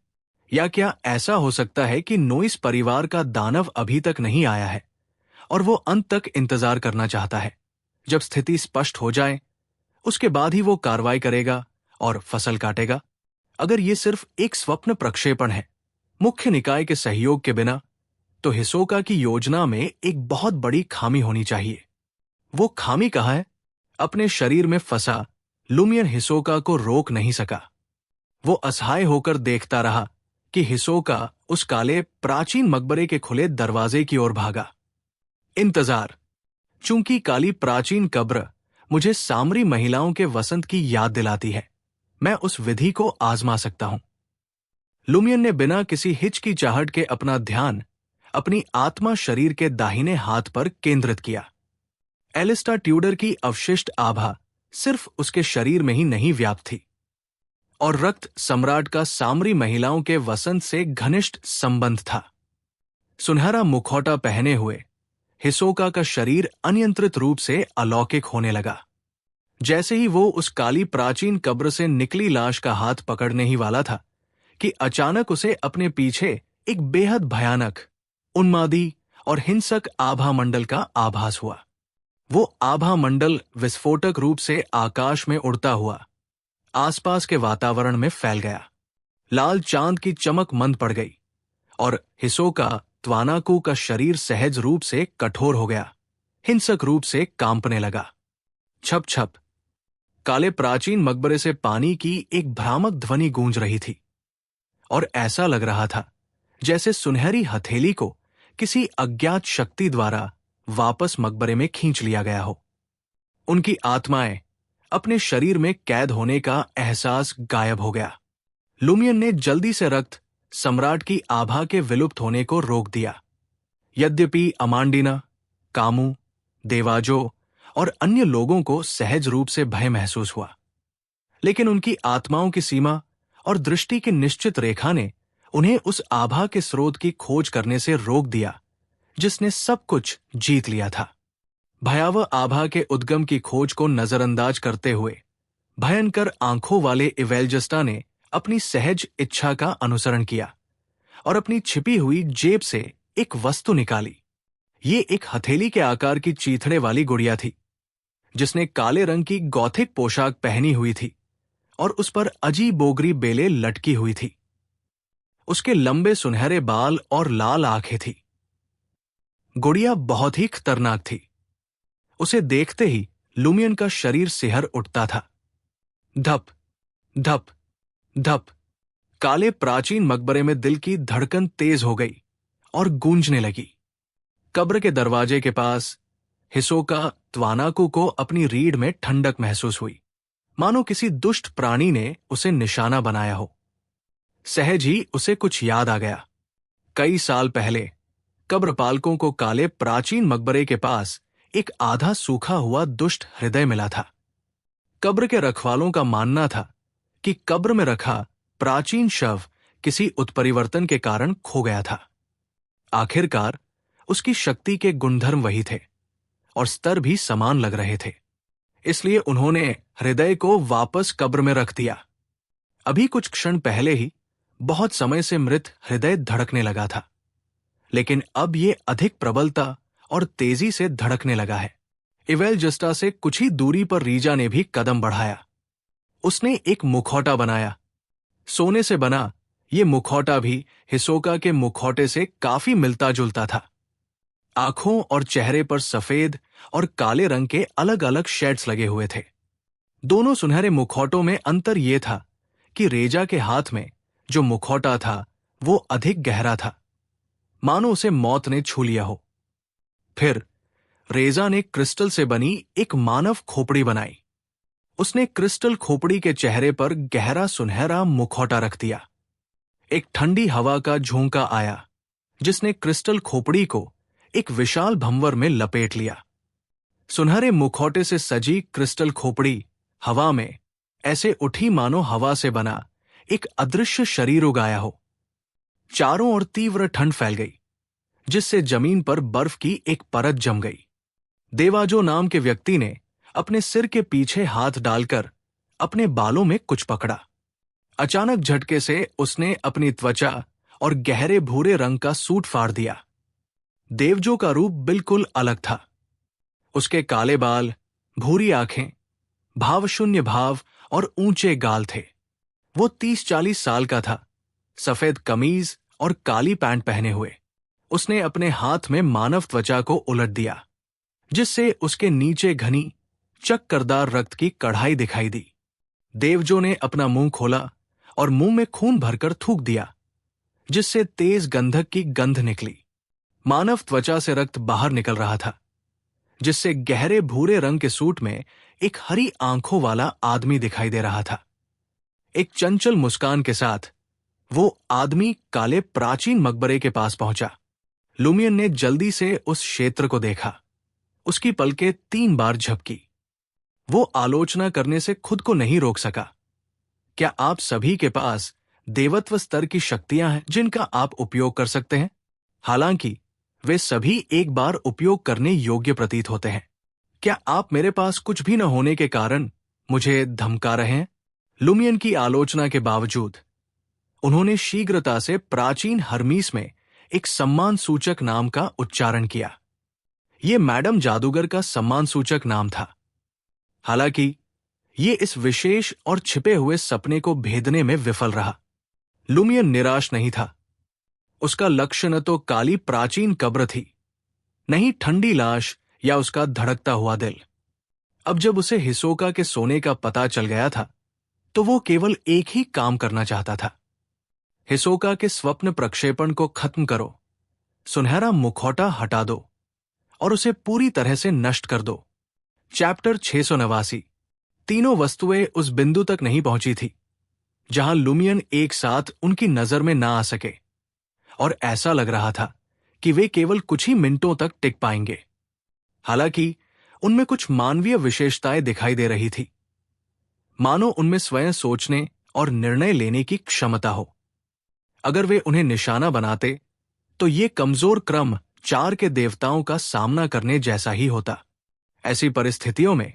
या क्या ऐसा हो सकता है कि नोइस परिवार का दानव अभी तक नहीं आया है और वो अंत तक इंतजार करना चाहता है? जब स्थिति स्पष्ट हो जाए उसके बाद ही वो कार्रवाई करेगा और फसल काटेगा। अगर ये सिर्फ एक स्वप्न प्रक्षेपण है मुख्य निकाय के सहयोग के बिना, तो हिसोका की योजना में एक बहुत बड़ी खामी होनी चाहिए। वो खामी कहाँ है? अपने शरीर में फंसा लुमियन हिसोका को रोक नहीं सका। वो असहाय होकर देखता रहा कि हिसोका उस काले प्राचीन मकबरे के खुले दरवाजे की ओर भागा। इंतजार। चूंकि काली प्राचीन कब्र मुझे सामरी महिलाओं के वसंत की याद दिलाती है, मैं उस विधि को आजमा सकता हूं। लुमियन ने बिना किसी हिचकिचाहट के अपना ध्यान अपनी आत्मा शरीर के दाहिने हाथ पर केंद्रित किया। एलिस्टा ट्यूडर की अवशिष्ट आभा सिर्फ उसके शरीर में ही नहीं व्याप्त थी, और रक्त सम्राट का सामरी महिलाओं के वसंत से घनिष्ठ संबंध था। सुनहरा मुखौटा पहने हुए हिसोका का शरीर अनियंत्रित रूप से अलौकिक होने लगा। जैसे ही वो उस काली प्राचीन कब्र से निकली लाश का हाथ पकड़ने ही वाला था कि अचानक उसे अपने पीछे एक बेहद भयानक, उन्मादी और हिंसक आभा मंडल का आभास हुआ। वो आभा मंडल विस्फोटक रूप से आकाश में उड़ता हुआ आसपास के वातावरण में फैल गया। लाल चांद की चमक मंद पड़ गई और हिसोका त्वानाकू का शरीर सहज रूप से कठोर हो गया, हिंसक रूप से कांपने लगा। छप छप काले प्राचीन मकबरे से पानी की एक भ्रामक ध्वनि गूंज रही थी, और ऐसा लग रहा था जैसे सुनहरी हथेली को किसी अज्ञात शक्ति द्वारा वापस मकबरे में खींच लिया गया हो। उनकी आत्माएं अपने शरीर में कैद होने का एहसास गायब हो गया। लुमियन ने जल्दी से रक्त सम्राट की आभा के विलुप्त होने को रोक दिया। यद्यपि अमांडीना, कामू, देवाजो और अन्य लोगों को सहज रूप से भय महसूस हुआ, लेकिन उनकी आत्माओं की सीमा और दृष्टि की निश्चित रेखा ने उन्हें उस आभा के स्रोत की खोज करने से रोक दिया जिसने सब कुछ जीत लिया था। भयावह आभा के उद्गम की खोज को नजरअंदाज करते हुए भयंकर आंखों वाले इवेल्जस्टा ने अपनी सहज इच्छा का अनुसरण किया और अपनी छिपी हुई जेब से एक वस्तु निकाली। ये एक हथेली के आकार की चीथड़े वाली गुड़िया थी, जिसने काले रंग की गॉथिक पोशाक पहनी हुई थी और उस पर अजीब बोगरी बेले लटकी हुई थी। उसके लंबे सुनहरे बाल और लाल आंखें थी। गुड़िया बहुत ही खतरनाक थी। उसे देखते ही लुमियन का शरीर सिहर उठता था। धप धप धप काले प्राचीन मकबरे में दिल की धड़कन तेज हो गई और गूंजने लगी। कब्र के दरवाजे के पास हिसोका त्वानाकू को अपनी रीढ़ में ठंडक महसूस हुई, मानो किसी दुष्ट प्राणी ने उसे निशाना बनाया हो। सहज ही उसे कुछ याद आ गया। कई साल पहले कब्रपालकों को काले प्राचीन मकबरे के पास एक आधा सूखा हुआ दुष्ट हृदय मिला था। कब्र के रखवालों का मानना था कि कब्र में रखा प्राचीन शव किसी उत्परिवर्तन के कारण खो गया था। आखिरकार उसकी शक्ति के गुणधर्म वही थे और स्तर भी समान लग रहे थे, इसलिए उन्होंने हृदय को वापस कब्र में रख दिया। अभी कुछ क्षण पहले ही बहुत समय से मृत हृदय धड़कने लगा था, लेकिन अब ये अधिक प्रबलता और तेजी से धड़कने लगा है। इवेल्जस्टा से कुछ ही दूरी पर रीजा ने भी कदम बढ़ाया। उसने एक मुखौटा बनाया। सोने से बना ये मुखौटा भी हिसोका के मुखौटे से काफी मिलता जुलता था। आंखों और चेहरे पर सफेद और काले रंग के अलग अलग शेड्स लगे हुए थे। दोनों सुनहरे मुखौटों में अंतर यह था कि रेजा के हाथ में जो मुखौटा था वो अधिक गहरा था, मानो उसे मौत ने छू लिया हो। फिर रेजा ने क्रिस्टल से बनी एक मानव खोपड़ी बनाई। उसने क्रिस्टल खोपड़ी के चेहरे पर गहरा सुनहरा मुखौटा रख दिया। एक ठंडी हवा का झोंका आया, जिसने क्रिस्टल खोपड़ी को एक विशाल भंवर में लपेट लिया। सुनहरे मुखौटे से सजी क्रिस्टल खोपड़ी हवा में ऐसे उठी मानो हवा से बना एक अदृश्य शरीर उगाया हो। चारों ओर तीव्र ठंड फैल गई, जिससे जमीन पर बर्फ की एक परत जम गई। देवाजो नाम के व्यक्ति ने अपने सिर के पीछे हाथ डालकर अपने बालों में कुछ पकड़ा। अचानक झटके से उसने अपनी त्वचा और गहरे भूरे रंग का सूट फाड़ दिया। देवजो का रूप बिल्कुल अलग था। उसके काले बाल, भूरी आंखें, भावशून्य भाव और ऊंचे गाल थे। वो 30-40 साल का था, सफेद कमीज और काली पैंट पहने हुए। उसने अपने हाथ में मानव त्वचा को उलट दिया, जिससे उसके नीचे घनी चक्करदार रक्त की कढ़ाई दिखाई दी। देवजो ने अपना मुंह खोला और मुंह में खून भरकर थूक दिया, जिससे तेज गंधक की गंध निकली। मानव त्वचा से रक्त बाहर निकल रहा था, जिससे गहरे भूरे रंग के सूट में एक हरी आंखों वाला आदमी दिखाई दे रहा था। एक चंचल मुस्कान के साथ वो आदमी काले प्राचीन मकबरे के पास पहुंचा। लुमियन ने जल्दी से उस क्षेत्र को देखा। उसकी पलकें 3 बार झपकी। वो आलोचना करने से खुद को नहीं रोक सका। क्या आप सभी के पास देवत्व स्तर की शक्तियां हैं जिनका आप उपयोग कर सकते हैं? हालांकि वे सभी एक बार उपयोग करने योग्य प्रतीत होते हैं। क्या आप मेरे पास कुछ भी न होने के कारण मुझे धमका रहे हैं? लुमियन की आलोचना के बावजूद उन्होंने शीघ्रता से प्राचीन हर्मीस में एक सम्मान सूचक नाम का उच्चारण किया। यह मैडम जादूगर का सम्मान सूचक नाम था। हालांकि यह इस विशेष और छिपे हुए सपने को भेदने में विफल रहा। लुमियन निराश नहीं था। उसका लक्ष्य न तो काली प्राचीन कब्र थी, न ही ठंडी लाश या उसका धड़कता हुआ दिल। अब जब उसे हिसोका के सोने का पता चल गया था, तो वो केवल एक ही काम करना चाहता था। हिसोका के स्वप्न प्रक्षेपण को खत्म करो, सुनहरा मुखौटा हटा दो और उसे पूरी तरह से नष्ट कर दो। चैप्टर 689। तीनों वस्तुएं उस बिंदु तक नहीं पहुंची थी जहां लुमियन एक साथ उनकी नजर में ना आ सके, और ऐसा लग रहा था कि वे केवल कुछ ही मिनटों तक टिक पाएंगे। हालांकि उनमें कुछ मानवीय विशेषताएं दिखाई दे रही थी, मानो उनमें स्वयं सोचने और निर्णय लेने की क्षमता हो। अगर वे उन्हें निशाना बनाते तो ये कमजोर क्रम 4 के देवताओं का सामना करने जैसा ही होता। ऐसी परिस्थितियों में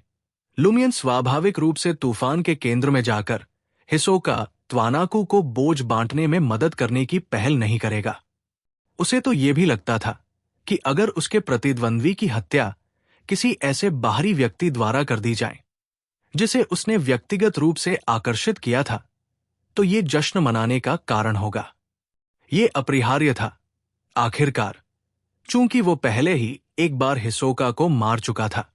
लुमियन स्वाभाविक रूप से तूफान के केंद्र में जाकर हिसोका त्वानाकू को बोझ बांटने में मदद करने की पहल नहीं करेगा। उसे तो यह भी लगता था कि अगर उसके प्रतिद्वंद्वी की हत्या किसी ऐसे बाहरी व्यक्ति द्वारा कर दी जाए जिसे उसने व्यक्तिगत रूप से आकर्षित किया था, तो ये जश्न मनाने का कारण होगा। ये अपरिहार्य था। आखिरकार, चूंकि वो पहले ही एक बार हिसोका को मार चुका था,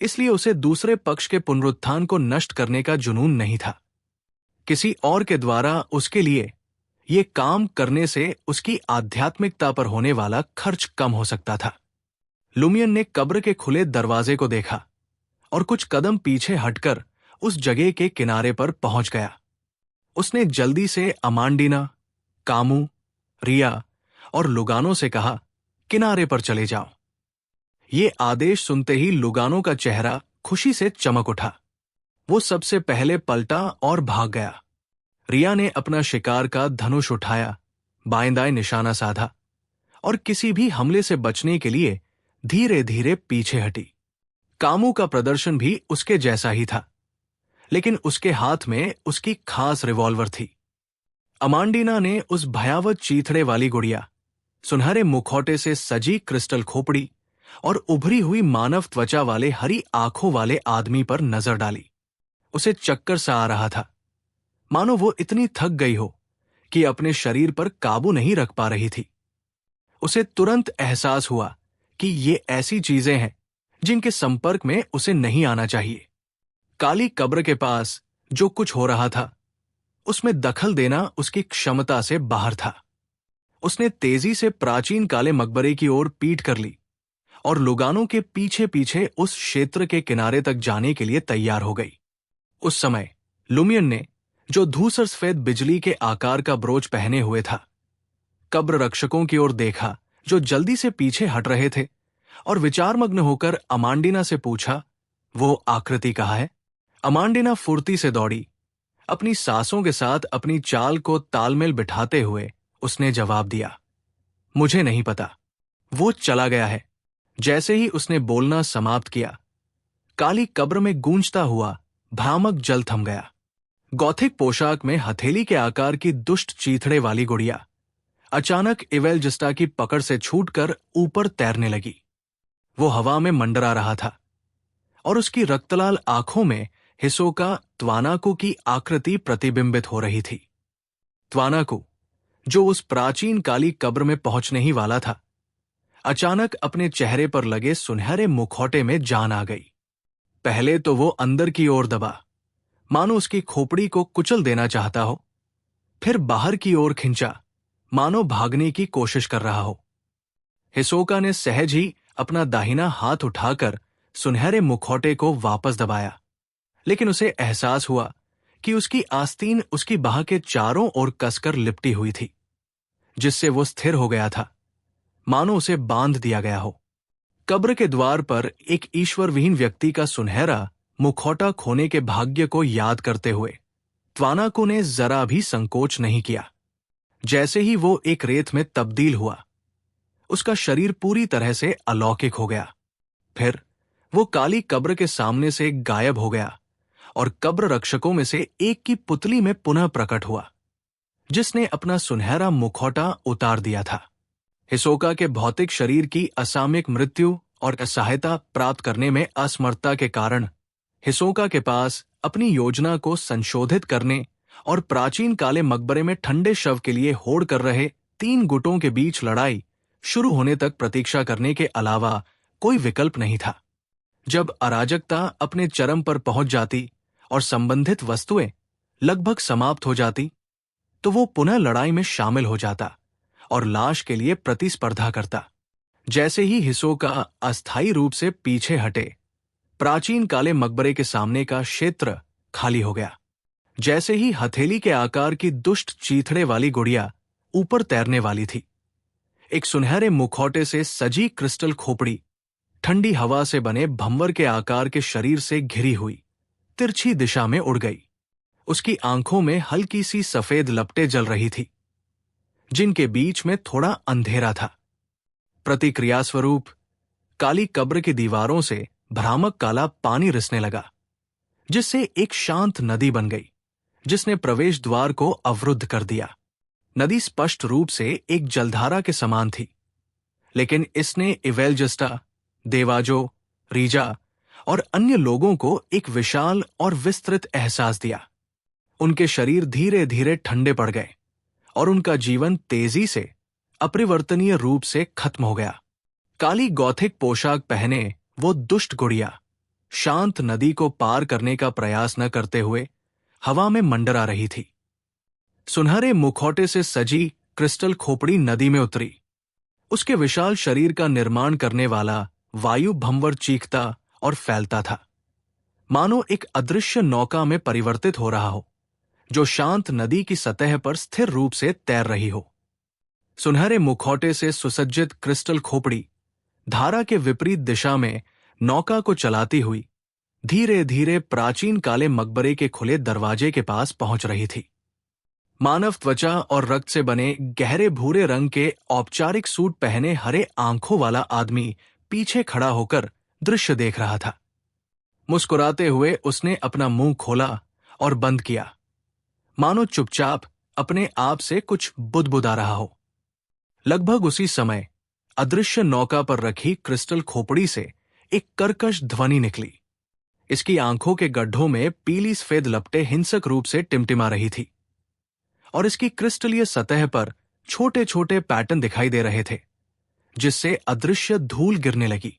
इसलिए उसे दूसरे पक्ष के पुनरुत्थान को नष्ट करने का जुनून नहीं था। किसी और के द्वारा उसके लिए ये काम करने से उसकी आध्यात्मिकता पर होने वाला खर्च कम हो सकता था। लुमियन ने कब्र के खुले दरवाजे को देखा और कुछ कदम पीछे हटकर उस जगह के किनारे पर पहुंच गया। उसने जल्दी से अमांडीना, कामू, रिया और लुगानो से कहा, किनारे पर चले जाओ। ये आदेश सुनते ही लुगानो का चेहरा खुशी से चमक उठा। वो सबसे पहले पलटा और भाग गया। रिया ने अपना शिकार का धनुष उठाया, बाएं दाएं निशाना साधा और किसी भी हमले से बचने के लिए धीरे धीरे पीछे हटी। कामू का प्रदर्शन भी उसके जैसा ही था, लेकिन उसके हाथ में उसकी खास रिवॉल्वर थी। अमांडीना ने उस भयावह चीथड़े वाली गुड़िया, सुनहरे मुखौटे से सजी क्रिस्टल खोपड़ी और उभरी हुई मानव त्वचा वाले हरी आंखों वाले आदमी पर नजर डाली। उसे चक्कर सा आ रहा था, मानो वो इतनी थक गई हो कि अपने शरीर पर काबू नहीं रख पा रही थी। उसे तुरंत एहसास हुआ कि ये ऐसी चीजें हैं जिनके संपर्क में उसे नहीं आना चाहिए। काली कब्र के पास जो कुछ हो रहा था, उसमें दखल देना उसकी क्षमता से बाहर था। उसने तेजी से प्राचीन काले मकबरे की ओर पीठ कर ली और लुगानो के पीछे पीछे उस क्षेत्र के किनारे तक जाने के लिए तैयार हो गई। उस समय लुमियन ने, जो धूसर सफेद बिजली के आकार का ब्रोच पहने हुए था, कब्र रक्षकों की ओर देखा जो जल्दी से पीछे हट रहे थे, और विचारमग्न होकर अमांडीना से पूछा, वो आकृति कहाँ है? अमांडीना फुर्ती से दौड़ी। अपनी सांसों के साथ अपनी चाल को तालमेल बिठाते हुए उसने जवाब दिया, मुझे नहीं पता, वो चला गया है। जैसे ही उसने बोलना समाप्त किया, काली कब्र में गूंजता हुआ भ्रामक जल थम गया। गॉथिक पोशाक में हथेली के आकार की दुष्ट चीथड़े वाली गुड़िया अचानक इवेलजिस्टा की पकड़ से छूटकर ऊपर तैरने लगी। वो हवा में मंडरा रहा था और उसकी रक्तलाल आंखों में हिसोका त्वानाकू की आकृति प्रतिबिंबित हो रही थी। त्वानाकू, जो उस प्राचीन काली कब्र में पहुंचने ही वाला था, अचानक अपने चेहरे पर लगे सुनहरे मुखौटे में जान आ गई। पहले तो वो अंदर की ओर दबा, मानो उसकी खोपड़ी को कुचल देना चाहता हो, फिर बाहर की ओर खिंचा, मानो भागने की कोशिश कर रहा हो। हिसोका ने सहज ही अपना दाहिना हाथ उठाकर सुनहरे मुखौटे को वापस दबाया, लेकिन उसे एहसास हुआ कि उसकी आस्तीन उसकी बाह के चारों ओर कसकर लिपटी हुई थी, जिससे वो स्थिर हो गया था। मानो उसे बांध दिया गया हो। कब्र के द्वार पर एक ईश्वरविहीन व्यक्ति का सुनहरा मुखौटा खोने के भाग्य को याद करते हुए त्वानाकू ने जरा भी संकोच नहीं किया। जैसे ही वो एक रेत में तब्दील हुआ, उसका शरीर पूरी तरह से अलौकिक हो गया। फिर वो काली कब्र के सामने से गायब हो गया और कब्र रक्षकों में से एक की पुतली में पुनः प्रकट हुआ, जिसने अपना सुनहरा मुखौटा उतार दिया था। हिसोका के भौतिक शरीर की असामयिक मृत्यु और सहायता प्राप्त करने में असमर्थता के कारण हिसोका के पास अपनी योजना को संशोधित करने और प्राचीन काले मकबरे में ठंडे शव के लिए होड़ कर रहे 3 गुटों के बीच लड़ाई शुरू होने तक प्रतीक्षा करने के अलावा कोई विकल्प नहीं था। जब अराजकता अपने चरम पर पहुंच जाती और संबंधित वस्तुएं लगभग समाप्त हो जाती, तो वो पुनः लड़ाई में शामिल हो जाता और लाश के लिए प्रतिस्पर्धा करता। जैसे ही हिसोका अस्थायी रूप से पीछे हटे, प्राचीन काले मकबरे के सामने का क्षेत्र खाली हो गया। जैसे ही हथेली के आकार की दुष्ट चीथड़े वाली गुड़िया ऊपर तैरने वाली थी, एक सुनहरे मुखौटे से सजी क्रिस्टल खोपड़ी ठंडी हवा से बने भंवर के आकार के शरीर से घिरी हुई तिरछी दिशा में उड़ गई। उसकी आंखों में हल्की सी सफेद लपटें जल रही थी, जिनके बीच में थोड़ा अंधेरा था। प्रतिक्रिया स्वरूप काली कब्र की दीवारों से भ्रामक काला पानी रिसने लगा, जिससे एक शांत नदी बन गई, जिसने प्रवेश द्वार को अवरुद्ध कर दिया। नदी स्पष्ट रूप से एक जलधारा के समान थी, लेकिन इसने इवेलजस्टा, देवाजो, रीजा और अन्य लोगों को एक विशाल और विस्तृत एहसास दिया। उनके शरीर धीरे धीरे ठंडे पड़ गए और उनका जीवन तेजी से अपरिवर्तनीय रूप से खत्म हो गया। काली गौथिक पोशाक पहने वो दुष्ट गुड़िया शांत नदी को पार करने का प्रयास न करते हुए हवा में मंडरा रही थी। सुनहरे मुखौटे से सजी क्रिस्टल खोपड़ी नदी में उतरी। उसके विशाल शरीर का निर्माण करने वाला वायु भंवर चीखता और फैलता था, मानो एक अदृश्य नौका में परिवर्तित हो रहा हो, जो शांत नदी की सतह पर स्थिर रूप से तैर रही हो। सुनहरे मुखौटे से सुसज्जित क्रिस्टल खोपड़ी धारा के विपरीत दिशा में नौका को चलाती हुई धीरे धीरे प्राचीन काले मकबरे के खुले दरवाजे के पास पहुंच रही थी। मानव त्वचा और रक्त से बने गहरे भूरे रंग के औपचारिक सूट पहने हरे आंखों वाला आदमी पीछे खड़ा होकर दृश्य देख रहा था। मुस्कुराते हुए उसने अपना मुंह खोला और बंद किया, मानो चुपचाप अपने आप से कुछ बुदबुदा रहा हो। लगभग उसी समय अदृश्य नौका पर रखी क्रिस्टल खोपड़ी से एक कर्कश ध्वनि निकली। इसकी आंखों के गड्ढों में पीली सफेद लपटें हिंसक रूप से टिमटिमा रही थी और इसकी क्रिस्टलीय सतह पर छोटे छोटे पैटर्न दिखाई दे रहे थे, जिससे अदृश्य धूल गिरने लगी।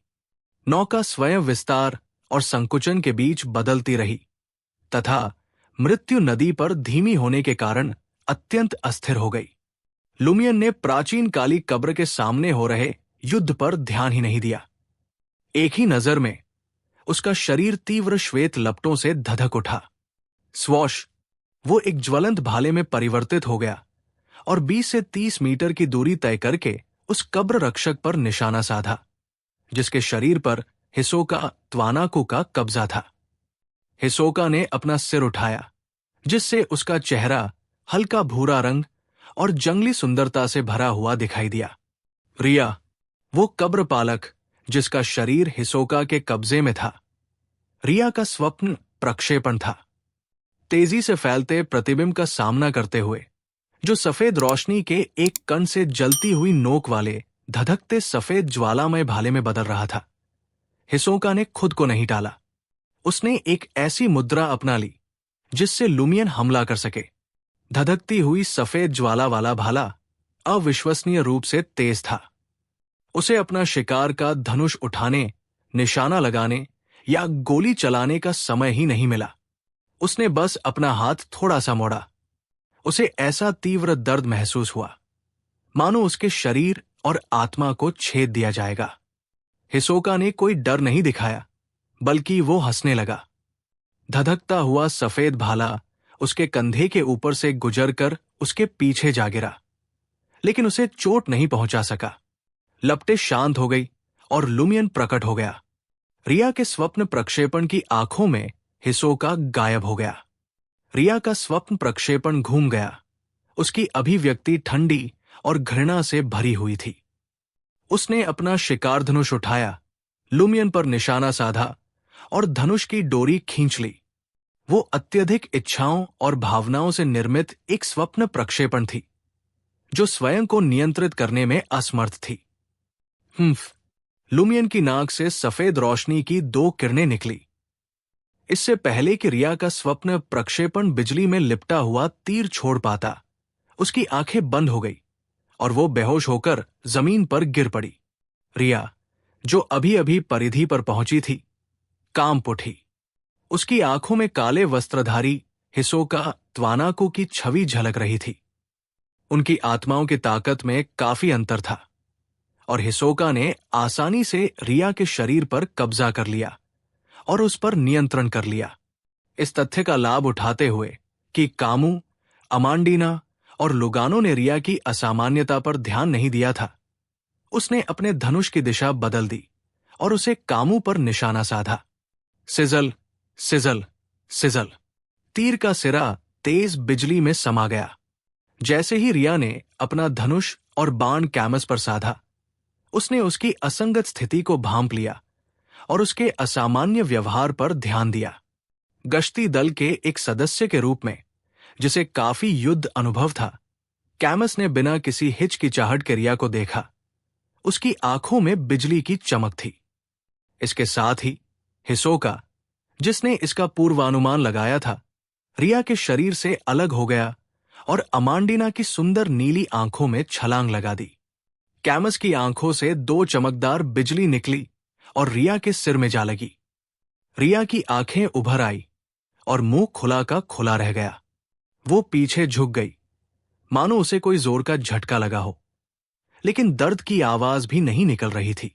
नौका स्वयं विस्तार और संकुचन के बीच बदलती रही तथा मृत्यु नदी पर धीमी होने के कारण अत्यंत अस्थिर हो गई। लुमियन ने प्राचीन काली कब्र के सामने हो रहे युद्ध पर ध्यान ही नहीं दिया। एक ही नजर में उसका शरीर तीव्र श्वेत लपटों से धधक उठा। स्वॉश, वो एक ज्वलंत भाले में परिवर्तित हो गया और 20 से 30 मीटर की दूरी तय करके उस कब्र रक्षक पर निशाना साधा, जिसके शरीर पर हिसोका त्वानाकू का कब्जा था। हिसोका ने अपना सिर उठाया, जिससे उसका चेहरा हल्का भूरा रंग और जंगली सुंदरता से भरा हुआ दिखाई दिया। रिया, वो कब्र पालक जिसका शरीर हिसोका के कब्जे में था। रिया का स्वप्न प्रक्षेपण था, तेजी से फैलते प्रतिबिंब का सामना करते हुए, जो सफेद रोशनी के एक कण से जलती हुई नोक वाले धधकते सफेद ज्वालामय भाले में बदल रहा था। हिसोका ने खुद को नहीं टाला। उसने एक ऐसी मुद्रा अपना ली जिससे लुमियन हमला कर सके। धधकती हुई सफेद ज्वाला वाला भाला अविश्वसनीय रूप से तेज था। उसे अपना शिकार का धनुष उठाने, निशाना लगाने या गोली चलाने का समय ही नहीं मिला। उसने बस अपना हाथ थोड़ा सा मोड़ा। उसे ऐसा तीव्र दर्द महसूस हुआ, मानो उसके शरीर और आत्मा को छेद दिया जाएगा। हिसोका ने कोई डर नहीं दिखाया, बल्कि वो हंसने लगा। धधकता हुआ सफेद भाला उसके कंधे के ऊपर से गुजरकर उसके पीछे जा गिरा, लेकिन उसे चोट नहीं पहुंचा सका। लपटें शांत हो गई और लुमियन प्रकट हो गया। रिया के स्वप्न प्रक्षेपण की आंखों में हिसोका गायब हो गया। रिया का स्वप्न प्रक्षेपण घूम गया। उसकी अभिव्यक्ति ठंडी और घृणा से भरी हुई थी। उसने अपना शिकार धनुष उठाया, लुमियन पर निशाना साधा और धनुष की डोरी खींच ली। वो अत्यधिक इच्छाओं और भावनाओं से निर्मित एक स्वप्न प्रक्षेपण थी, जो स्वयं को नियंत्रित करने में असमर्थ थी। लुमियन की नाक से सफेद रोशनी की 2 किरणें निकली। इससे पहले कि रिया का स्वप्न प्रक्षेपण बिजली में लिपटा हुआ तीर छोड़ पाता, उसकी आंखें बंद हो गई और वो बेहोश होकर जमीन पर गिर पड़ी। रिया, जो अभी अभी परिधि पर पहुंची थी, कांप उठी। उसकी आंखों में काले वस्त्रधारी हिसोका त्वानाको की छवि झलक रही थी। उनकी आत्माओं की ताकत में काफी अंतर था और हिसोका ने आसानी से रिया के शरीर पर कब्जा कर लिया और उस पर नियंत्रण कर लिया। इस तथ्य का लाभ उठाते हुए कि कामू, अमांडीना और लुगानो ने रिया की असामान्यता पर ध्यान नहीं दिया था, उसने अपने धनुष की दिशा बदल दी और उसे कामू पर निशाना साधा। Sizzle, sizzle, sizzle. तीर का सिरा तेज बिजली में समा गया। जैसे ही रिया ने अपना धनुष और बाण कैमस पर साधा, उसने उसकी असंगत स्थिति को भांप लिया और उसके असामान्य व्यवहार पर ध्यान दिया। गश्ती दल के एक सदस्य के रूप में, जिसे काफी युद्ध अनुभव था, कैमस ने बिना किसी हिचकिचाहट के रिया को देखा। उसकी आंखों में बिजली की चमक थी। इसके साथ ही हिसोका, जिसने इसका पूर्वानुमान लगाया था, रिया के शरीर से अलग हो गया और अमांडीना की सुंदर नीली आंखों में छलांग लगा दी। कैमस की आंखों से 2 चमकदार बिजली निकली और रिया के सिर में जा लगी। रिया की आंखें उभर आई और मुंह खुला का खुला रह गया। वो पीछे झुक गई, मानो उसे कोई जोर का झटका लगा हो, लेकिन दर्द की आवाज भी नहीं निकल रही थी।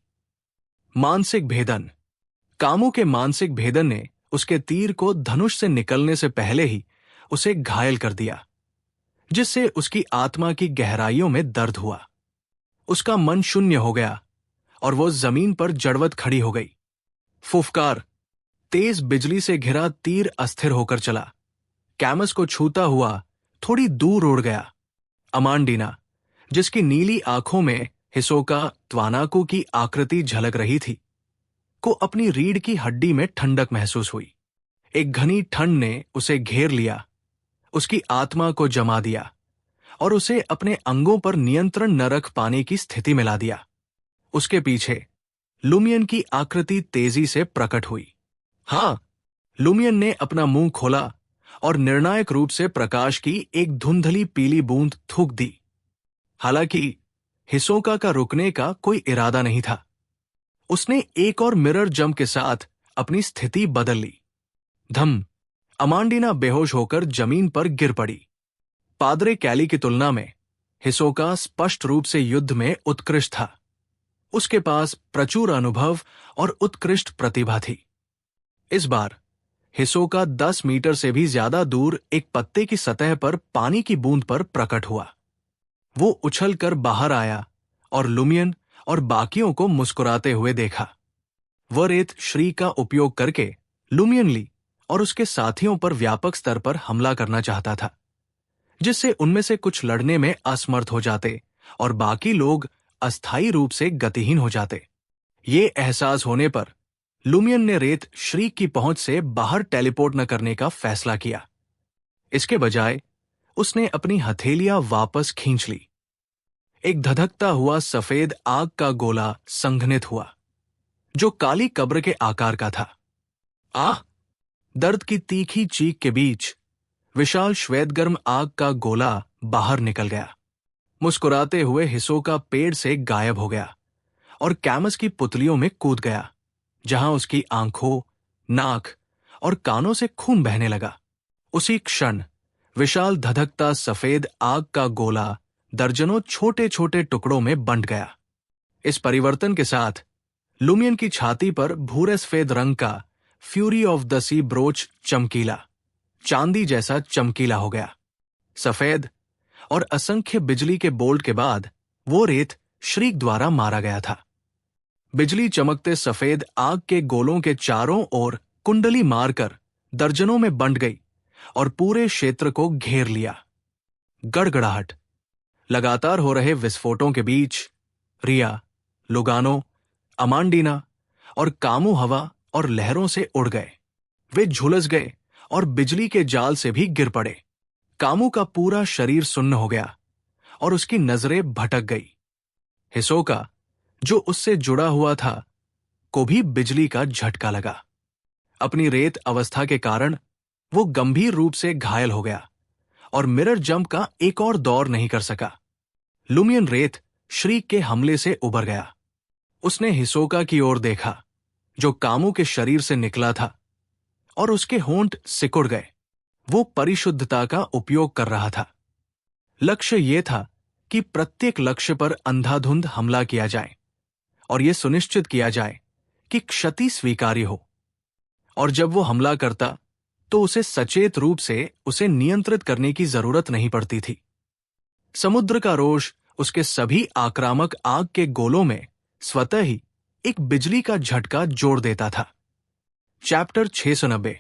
मानसिक भेदन। कामू के मानसिक भेदन ने उसके तीर को धनुष से निकलने से पहले ही उसे घायल कर दिया, जिससे उसकी आत्मा की गहराइयों में दर्द हुआ। उसका मन शून्य हो गया और वो जमीन पर जड़वत खड़ी हो गई। फुफकार। तेज बिजली से घिरा तीर अस्थिर होकर चला, कैमस को छूता हुआ थोड़ी दूर उड़ गया। अमांडीना, जिसकी नीली आंखों में हिसोका त्वानाको की आकृति झलक रही थी, को अपनी रीढ़ की हड्डी में ठंडक महसूस हुई। एक घनी ठंड ने उसे घेर लिया, उसकी आत्मा को जमा दिया और उसे अपने अंगों पर नियंत्रण न रख पाने की स्थिति में ला दिया। उसके पीछे लुमियन की आकृति तेजी से प्रकट हुई। हाँ, लुमियन ने अपना मुंह खोला और निर्णायक रूप से प्रकाश की एक धुंधली पीली बूंद थूक दी। हालांकि हिसोका का रुकने का कोई इरादा नहीं था। उसने एक और मिरर जंप के साथ अपनी स्थिति बदल ली। धम। अमांडीना बेहोश होकर जमीन पर गिर पड़ी। पादरे कैली की तुलना में हिसोका स्पष्ट रूप से युद्ध में उत्कृष्ट था। उसके पास प्रचुर अनुभव और उत्कृष्ट प्रतिभा थी। इस बार हिसोका 10 मीटर से भी ज्यादा दूर एक पत्ते की सतह पर पानी की बूंद पर प्रकट हुआ। वो उछलकर बाहर आया और लुमियन और बाकियों को मुस्कुराते हुए देखा। वह रेत श्री का उपयोग करके लुमियन ली और उसके साथियों पर व्यापक स्तर पर हमला करना चाहता था, जिससे उनमें से कुछ लड़ने में असमर्थ हो जाते और बाकी लोग अस्थायी रूप से गतिहीन हो जाते। ये एहसास होने पर लुमियन ने रेत श्री की पहुंच से बाहर टेलीपोर्ट न करने का फैसला किया। इसके बजाय उसने अपनी हथेलियां वापस खींच ली। एक धधकता हुआ सफेद आग का गोला संघनित हुआ, जो काली कब्र के आकार का था। आह! दर्द की तीखी चीख के बीच विशाल श्वेतगर्म आग का गोला बाहर निकल गया। मुस्कुराते हुए हिसोका पेड़ से गायब हो गया और कैमस की पुतलियों में कूद गया, जहां उसकी आंखों, नाक और कानों से खून बहने लगा। उसी क्षण विशाल धधकता सफेद आग का गोला दर्जनों छोटे छोटे टुकड़ों में बंट गया। इस परिवर्तन के साथ लुमियन की छाती पर भूरे सफेद रंग का Fury of the Sea brooch चमकीला, चांदी जैसा चमकीला हो गया। सफेद और असंख्य बिजली के बोल्ट के बाद वो रेत श्रीक द्वारा मारा गया था। बिजली चमकते सफेद आग के गोलों के चारों ओर कुंडली मारकर दर्जनों में बंट गई और पूरे क्षेत्र को घेर लिया। गड़गड़ाहट। लगातार हो रहे विस्फोटों के बीच रिया, लुगानो, अमांडीना और कामू हवा और लहरों से उड़ गए। वे झुलस गए और बिजली के जाल से भी गिर पड़े। कामू का पूरा शरीर सुन्न हो गया और उसकी नजरें भटक गई। हिसोका, जो उससे जुड़ा हुआ था, को भी बिजली का झटका लगा। अपनी रेत अवस्था के कारण वो गंभीर रूप से घायल हो गया और मिरर जंप का एक और दौर नहीं कर सका। लुमियन रेत श्रीक के हमले से उबर गया। उसने हिसोका की ओर देखा, जो कामू के शरीर से निकला था, और उसके होंठ सिकुड़ गए। वो परिशुद्धता का उपयोग कर रहा था। लक्ष्य यह था कि प्रत्येक लक्ष्य पर अंधाधुंध हमला किया जाए और यह सुनिश्चित किया जाए कि क्षति स्वीकार्य हो। और जब वो हमला करता तो उसे सचेत रूप से उसे नियंत्रित करने की जरूरत नहीं पड़ती थी। समुद्र का रोष उसके सभी आक्रामक आग के गोलों में स्वतः ही एक बिजली का झटका जोड़ देता था। चैप्टर 690।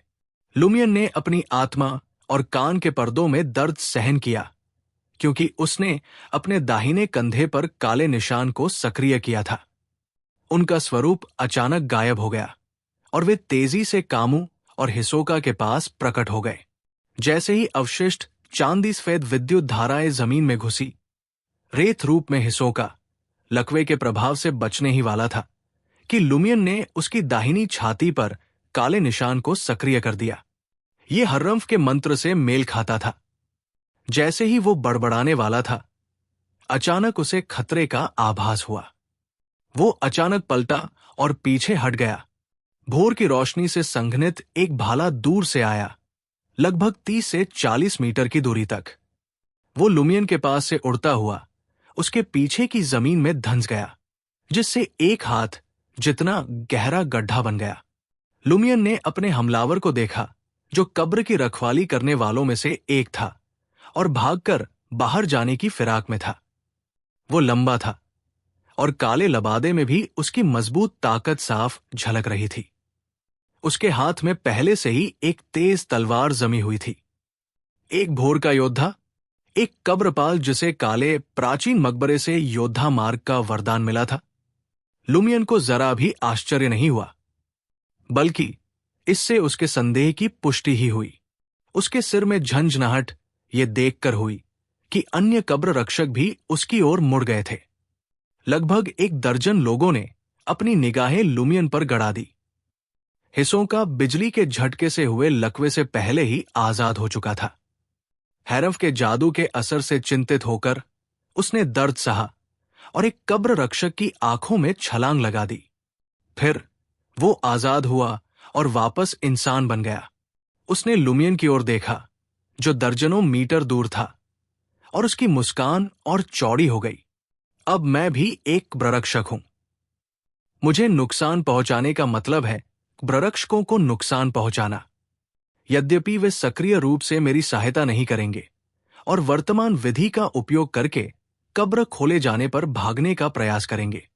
लुमियन ने अपनी आत्मा और कान के पर्दों में दर्द सहन किया, क्योंकि उसने अपने दाहिने कंधे पर काले निशान को सक्रिय किया था। उनका स्वरूप अचानक गायब हो गया और वे तेजी से कामू और हिसोका के पास प्रकट हो गए। जैसे ही अवशिष्ट चांदी सफेद विद्युत धाराएं जमीन में घुसी, रेत रूप में हिसोका लकवे के प्रभाव से बचने ही वाला था कि लुमियन ने उसकी दाहिनी छाती पर काले निशान को सक्रिय कर दिया। ये हर्रम्फ के मंत्र से मेल खाता था। जैसे ही वो बड़बड़ाने वाला था, अचानक उसे खतरे का आभास हुआ। वो अचानक पलटा और पीछे हट गया। भोर की रोशनी से संघनित एक भाला दूर से आया, लगभग 30 से 40 मीटर की दूरी तक। वो लुमियन के पास से उड़ता हुआ उसके पीछे की जमीन में धंस गया, जिससे एक हाथ जितना गहरा गड्ढा बन गया। लुमियन ने अपने हमलावर को देखा, जो कब्र की रखवाली करने वालों में से एक था और भागकर बाहर जाने की फिराक में था। वो लंबा था और काले लबादे में भी उसकी मजबूत ताकत साफ झलक रही थी। उसके हाथ में पहले से ही एक तेज तलवार जमी हुई थी। एक भोर का योद्धा, एक कब्रपाल जिसे काले प्राचीन मकबरे से योद्धा मार्ग का वरदान मिला था। लुमियन को जरा भी आश्चर्य नहीं हुआ, बल्कि इससे उसके संदेह की पुष्टि ही हुई। उसके सिर में झंझनाहट ये देखकर हुई कि अन्य कब्र रक्षक भी उसकी ओर मुड़ गए थे। लगभग 1 दर्जन लोगों ने अपनी निगाहें लुमियन पर गड़ा दी। हिसोका बिजली के झटके से हुए लकवे से पहले ही आजाद हो चुका था। हैरफ के जादू के असर से चिंतित होकर उसने दर्द सहा और एक कब्र रक्षक की आंखों में छलांग लगा दी। फिर वो आजाद हुआ और वापस इंसान बन गया। उसने लुमियन की ओर देखा, जो दर्जनों मीटर दूर था, और उसकी मुस्कान और चौड़ी हो गई। अब मैं भी एक ब्ररक्षक हूं। मुझे नुकसान पहुंचाने का मतलब है ब्ररक्षकों को नुकसान पहुंचाना। यद्यपि वे सक्रिय रूप से मेरी सहायता नहीं करेंगे और वर्तमान विधि का उपयोग करके कब्र खोले जाने पर भागने का प्रयास करेंगे,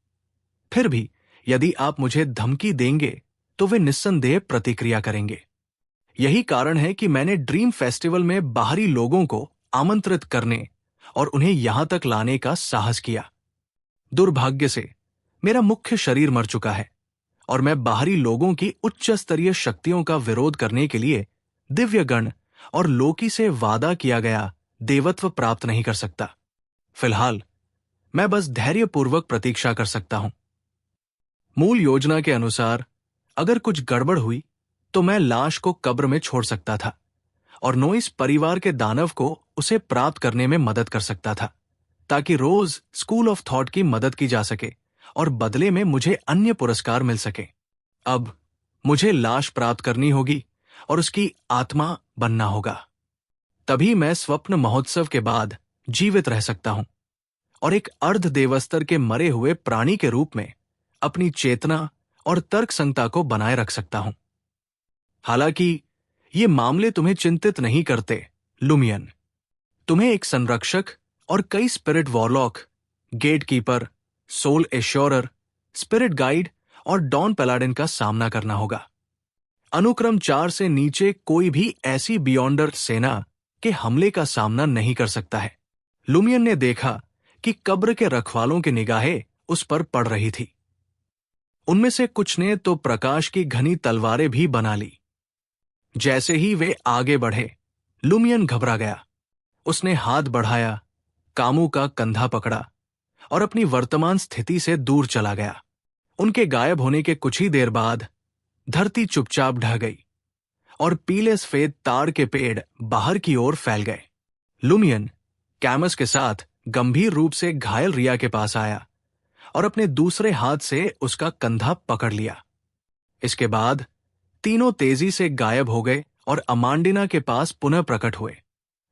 फिर भी यदि आप मुझे धमकी देंगे तो वे निस्संदेह प्रतिक्रिया करेंगे। यही कारण है कि मैंने ड्रीम फेस्टिवल में बाहरी लोगों को आमंत्रित करने और उन्हें यहां तक लाने का साहस किया। दुर्भाग्य से मेरा मुख्य शरीर मर चुका है और मैं बाहरी लोगों की उच्च स्तरीय शक्तियों का विरोध करने के लिए दिव्यगण और लोकी से वादा किया गया देवत्व प्राप्त नहीं कर सकता। फिलहाल मैं बस धैर्यपूर्वक प्रतीक्षा कर सकता हूं। मूल योजना के अनुसार अगर कुछ गड़बड़ हुई तो मैं लाश को कब्र में छोड़ सकता था और नोइस परिवार के दानव को उसे प्राप्त करने में मदद कर सकता था, ताकि रोज स्कूल ऑफ थॉट की मदद की जा सके और बदले में मुझे अन्य पुरस्कार मिल सके। अब मुझे लाश प्राप्त करनी होगी और उसकी आत्मा बनना होगा। तभी मैं स्वप्न महोत्सव के बाद जीवित रह सकता हूं और एक अर्ध देवस्तर के मरे हुए प्राणी के रूप में अपनी चेतना और तर्क संगता को बनाए रख सकता हूं। हालांकि ये मामले तुम्हें चिंतित नहीं करते, लुमियन। तुम्हें एक संरक्षक और कई spirit warlock, gatekeeper, soul assurer, spirit guide और डॉन पैलाडिन का सामना करना होगा। अनुक्रम 4 से नीचे कोई भी ऐसी बियॉन्डर सेना के हमले का सामना नहीं कर सकता है। लुमियन ने देखा कि कब्र के रखवालों की निगाहें उस पर पड़ रही थी। उनमें से कुछ ने तो प्रकाश की घनी तलवारें भी बना ली। जैसे ही वे आगे बढ़े, लुमियन घबरा गया। उसने हाथ बढ़ाया, कामू का कंधा पकड़ा और अपनी वर्तमान स्थिति से दूर चला गया। उनके गायब होने के कुछ ही देर बाद धरती चुपचाप ढह गई और पीले सफेद ताड़ के पेड़ बाहर की ओर फैल गए। लुमियन कैमस के साथ गंभीर रूप से घायल रिया के पास आया और अपने दूसरे हाथ से उसका कंधा पकड़ लिया। इसके बाद तीनों तेजी से गायब हो गए और अमांडिना के पास पुनः प्रकट हुए,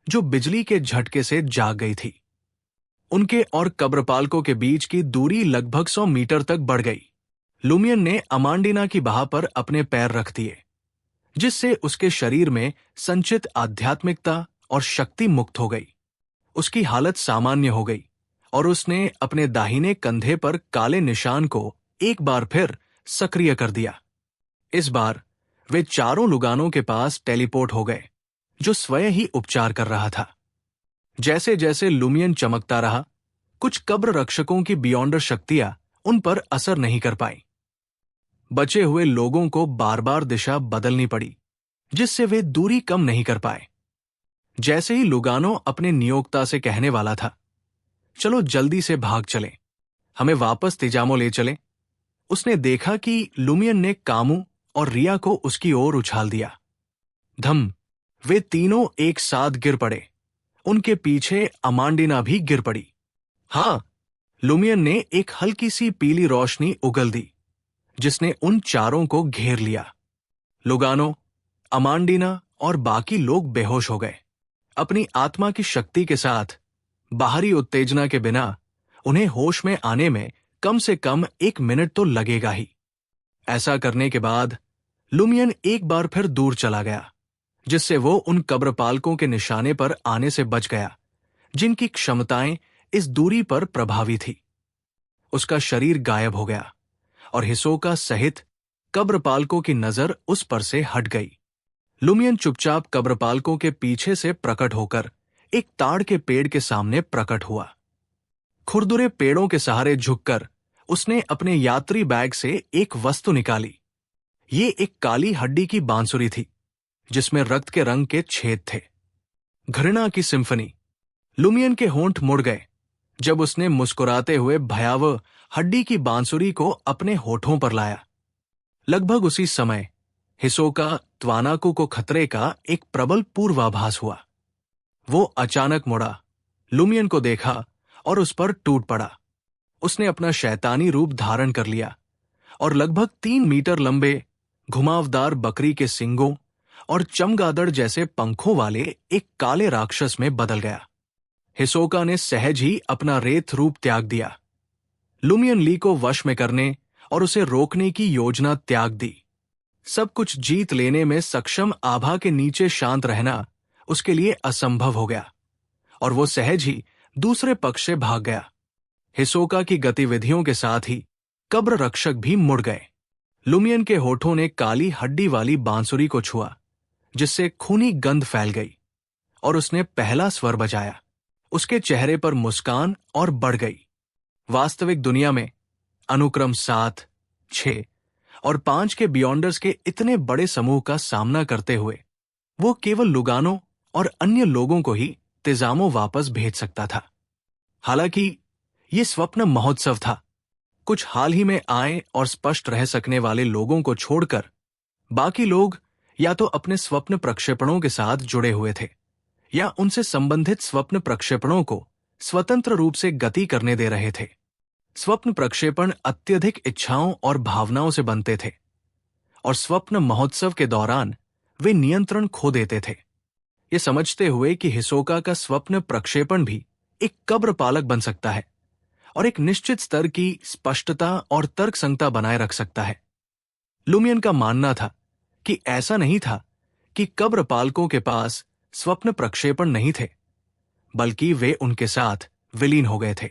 जो बिजली के झटके से जाग गई थी। उनके और कब्रपालकों के बीच की दूरी लगभग 100 मीटर तक बढ़ गई। लुमियन ने अमांडिना की बाह पर अपने पैर रख दिए, जिससे उसके शरीर में संचित आध्यात्मिकता और शक्ति मुक्त हो गई। उसकी हालत सामान्य हो गई और उसने अपने दाहिने कंधे पर काले निशान को एक बार फिर सक्रिय कर दिया। इस बार वे चारों लुगानों के पास टेलीपोर्ट हो गए, जो स्वयं ही उपचार कर रहा था। जैसे जैसे लुमियन चमकता रहा, कुछ कब्र रक्षकों की बियॉन्डर शक्तियां उन पर असर नहीं कर पाई। बचे हुए लोगों को बार बार दिशा बदलनी पड़ी, जिससे वे दूरी कम नहीं कर पाए। जैसे ही लुगानो अपने नियोक्ता से कहने वाला था, चलो जल्दी से भाग चलें, हमें वापस तिजामो ले चलें, उसने देखा कि लुमियन ने कामू और रिया को उसकी ओर उछाल दिया। धम! वे तीनों एक साथ गिर पड़े। उनके पीछे अमांडिना भी गिर पड़ी। हाँ, लुमियन ने एक हल्की सी पीली रोशनी उगल दी, जिसने उन चारों को घेर लिया। लुगानो, अमांडिना और बाकी लोग बेहोश हो गए। अपनी आत्मा की शक्ति के साथ बाहरी उत्तेजना के बिना उन्हें होश में आने में कम से कम 1 मिनट तो लगेगा ही। ऐसा करने के बाद लुमियन एक बार फिर दूर चला गया, जिससे वो उन कब्रपालकों के निशाने पर आने से बच गया, जिनकी क्षमताएं इस दूरी पर प्रभावी थी। उसका शरीर गायब हो गया और हिसोका सहित कब्रपालकों की नजर उस पर से हट गई। लुमियन चुपचाप कब्रपालकों के पीछे से प्रकट होकर एक ताड़ के पेड़ के सामने प्रकट हुआ। खुरदुरे पेड़ों के सहारे झुककर उसने अपने यात्री बैग से एक वस्तु निकाली। ये एक काली हड्डी की बांसुरी थी, जिसमें रक्त के रंग के छेद थे। घृणा की सिम्फनी। लुमियन के होंठ मुड़ गए जब उसने मुस्कुराते हुए भयावह हड्डी की बांसुरी को अपने होठों पर लाया। लगभग उसी समय हिसोका त्वानाकू को खतरे का एक प्रबल पूर्वाभास हुआ। वो अचानक मुड़ा, लुमियन को देखा और उस पर टूट पड़ा। उसने अपना शैतानी रूप धारण कर लिया और लगभग 3 मीटर लंबे घुमावदार बकरी के सींगों और चमगादड़ जैसे पंखों वाले एक काले राक्षस में बदल गया। हिसोका ने सहज ही अपना रेत रूप त्याग दिया। लुमियन ली को वश में करने और उसे रोकने की योजना त्याग दी। सब कुछ जीत लेने में सक्षम आभा के नीचे शांत रहना उसके लिए असंभव हो गया और वो सहज ही दूसरे पक्ष से भाग गया। हिसोका की गतिविधियों के साथ ही कब्र रक्षक भी मुड़ गए। लुमियन के होठों ने काली हड्डी वाली बांसुरी को छुआ, जिससे खूनी गंध फैल गई और उसने पहला स्वर बजाया। उसके चेहरे पर मुस्कान और बढ़ गई। वास्तविक दुनिया में अनुक्रम 7, 6 और 5 के बियॉन्डर्स के इतने बड़े समूह का सामना करते हुए वो केवल लुगानो और अन्य लोगों को ही तिजामो वापस भेज सकता था। हालांकि ये स्वप्न महोत्सव था। कुछ हाल ही में आए और स्पष्ट रह सकने वाले लोगों को छोड़कर बाकी लोग या तो अपने स्वप्न प्रक्षेपणों के साथ जुड़े हुए थे या उनसे संबंधित स्वप्न प्रक्षेपणों को स्वतंत्र रूप से गति करने दे रहे थे। स्वप्न प्रक्षेपण अत्यधिक इच्छाओं और भावनाओं से बनते थे और स्वप्न महोत्सव के दौरान वे नियंत्रण खो देते थे। ये समझते हुए कि हिसोका का स्वप्न प्रक्षेपण भी एक कब्रपालक बन सकता है और एक निश्चित स्तर की स्पष्टता और तर्कसंगता बनाए रख सकता है। लुमियन का मानना था कि ऐसा नहीं था कि कब्रपालकों के पास स्वप्न प्रक्षेपण नहीं थे, बल्कि वे उनके साथ विलीन हो गए थे।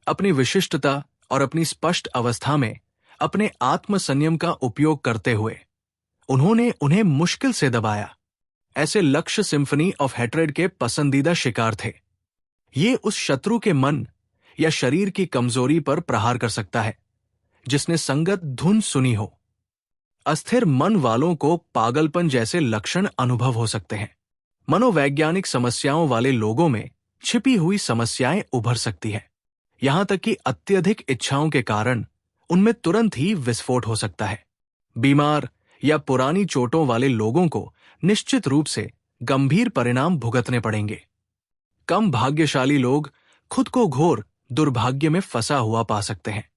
अपनी विशिष्टता और अपनी स्पष्ट अवस्था में अपने आत्म संयम का उपयोग करते हुए उन्होंने उन्हें मुश्किल से दबाया। ऐसे लक्ष्य सिम्फनी ऑफ हेट्रेड के पसंदीदा शिकार थे। ये उस शत्रु के मन या शरीर की कमजोरी पर प्रहार कर सकता है जिसने संगत धुन सुनी हो। अस्थिर मन वालों को पागलपन जैसे लक्षण अनुभव हो सकते हैं। मनोवैज्ञानिक समस्याओं वाले लोगों में छिपी हुई समस्याएं उभर सकती हैं। यहां तक कि अत्यधिक इच्छाओं के कारण उनमें तुरंत ही विस्फोट हो सकता है। बीमार या पुरानी चोटों वाले लोगों को निश्चित रूप से गंभीर परिणाम भुगतने पड़ेंगे। कम भाग्यशाली लोग खुद को घोर दुर्भाग्य में फंसा हुआ पा सकते हैं।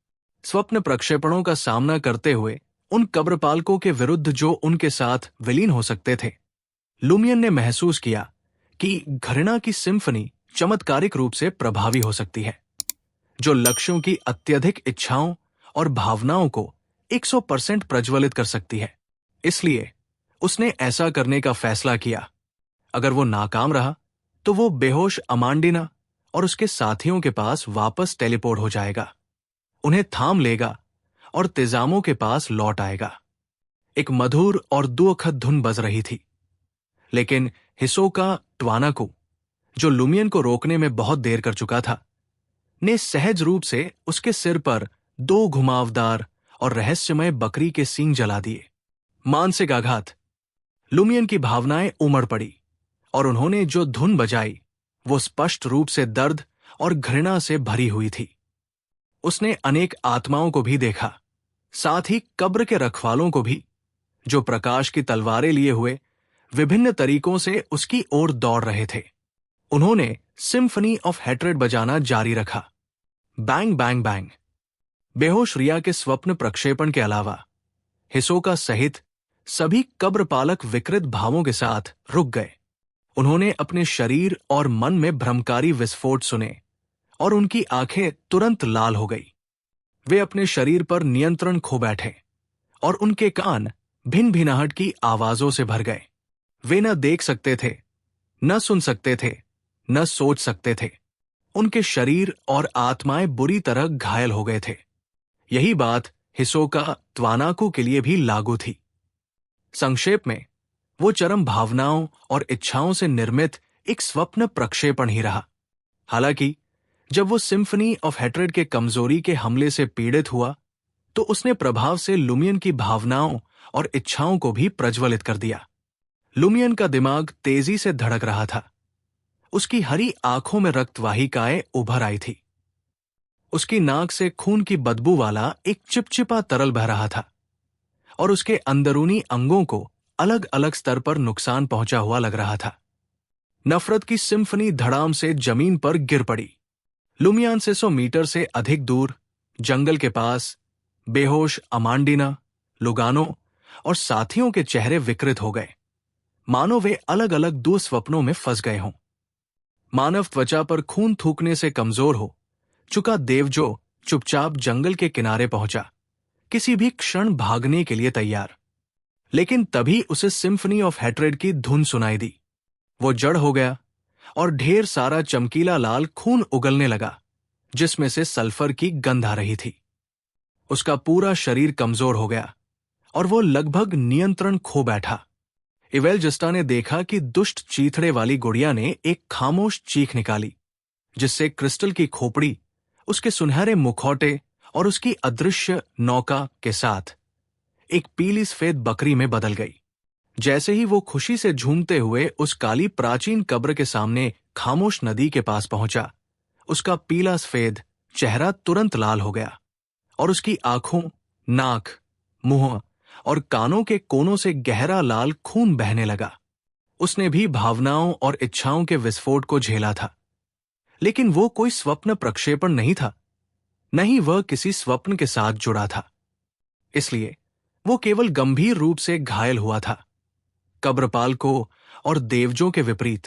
स्वप्न प्रक्षेपणों का सामना करते हुए उन कब्रपालकों के विरुद्ध जो उनके साथ विलीन हो सकते थे, लुमियन ने महसूस किया कि घृणा की सिम्फनी चमत्कारिक रूप से प्रभावी हो सकती है, जो लक्ष्यों की अत्यधिक इच्छाओं और भावनाओं को 100% प्रज्वलित कर सकती है। इसलिए उसने ऐसा करने का फैसला किया। अगर वो नाकाम रहा तो वो बेहोश अमांडिना और उसके साथियों के पास वापस टेलीपोर्ट हो जाएगा, उन्हें थाम लेगा और तिजामों के पास लौट आएगा। एक मधुर और दुखद धुन बज रही थी, लेकिन हिसोका ट्वानाकू, जो लुमियन को रोकने में बहुत देर कर चुका था, ने सहज रूप से उसके सिर पर 2 घुमावदार और रहस्यमय बकरी के सींग जला दिए। मानसिक आघात। लुमियन की भावनाएं उमड़ पड़ी और उन्होंने जो धुन बजाई वो स्पष्ट रूप से दर्द और घृणा से भरी हुई थी। उसने अनेक आत्माओं को भी देखा, साथ ही कब्र के रखवालों को भी, जो प्रकाश की तलवारें लिए हुए विभिन्न तरीकों से उसकी ओर दौड़ रहे थे। उन्होंने सिम्फनी ऑफ हेट्रेड बजाना जारी रखा। Bang bang bang. बेहोश रिया के स्वप्न प्रक्षेपण के अलावा हिसोका सहित सभी कब्रपालक विकृत भावों के साथ रुक गए। उन्होंने अपने शरीर और मन में भ्रमकारी विस्फोट सुने और उनकी आंखें तुरंत लाल हो गई। वे अपने शरीर पर नियंत्रण खो बैठे और उनके कान भिन भिनाहट की आवाजों से भर गए। वे न देख सकते थे, न सुन सकते थे, न सोच सकते थे। उनके शरीर और आत्माएं बुरी तरह घायल हो गए थे। यही बात हिसोका ट्वानाकू के लिए भी लागू थी। संक्षेप में, वो चरम भावनाओं और इच्छाओं से निर्मित एक स्वप्न प्रक्षेपण ही रहा। हालांकि जब वो सिम्फनी ऑफ हेट्रेड के कमजोरी के हमले से पीड़ित हुआ तो उसने प्रभाव से लुमियन की भावनाओं और इच्छाओं को भी प्रज्वलित कर दिया। लुमियन का दिमाग तेजी से धड़क रहा था। उसकी हरी आंखों में रक्तवाहिकाएं उभर आई थी। उसकी नाक से खून की बदबू वाला एक चिपचिपा तरल बह रहा था और उसके अंदरूनी अंगों को अलग अलग स्तर पर नुकसान पहुंचा हुआ लग रहा था। नफरत की सिम्फनी धड़ाम से जमीन पर गिर पड़ी। लुमियान से 100 मीटर से अधिक दूर जंगल के पास बेहोश अमांडिना, लुगानो और साथियों के चेहरे विकृत हो गए, मानो वे अलग अलग दुस्वप्नों में फंस गए हों। मानव त्वचा पर खून थूकने से कमजोर हो चुका देवजो चुपचाप जंगल के किनारे पहुंचा, किसी भी क्षण भागने के लिए तैयार। लेकिन तभी उसे सिम्फनी ऑफ हेट्रेड की धुन सुनाई दी। वो जड़ हो गया और ढेर सारा चमकीला लाल खून उगलने लगा, जिसमें से सल्फर की गंध आ रही थी। उसका पूरा शरीर कमजोर हो गया और वो लगभग नियंत्रण खो बैठा। इवेलजस्टा ने देखा कि दुष्ट चीथड़े वाली गुड़िया ने एक खामोश चीख निकाली, जिससे क्रिस्टल की खोपड़ी उसके सुनहरे मुखौटे और उसकी अदृश्य नौका के साथ एक पीली सफेद बकरी में बदल गई। जैसे ही वो खुशी से झूमते हुए उस काली प्राचीन कब्र के सामने खामोश नदी के पास पहुंचा, उसका पीला सफेद चेहरा तुरंत लाल हो गया और उसकी आंखों, नाक, मुंह और कानों के कोनों से गहरा लाल खून बहने लगा। उसने भी भावनाओं और इच्छाओं के विस्फोट को झेला था, लेकिन वो कोई स्वप्न प्रक्षेपण नहीं था, न ही वह किसी स्वप्न के साथ जुड़ा था। इसलिए वो केवल गंभीर रूप से घायल हुआ था। कब्रपालकों और देवजों के विपरीत,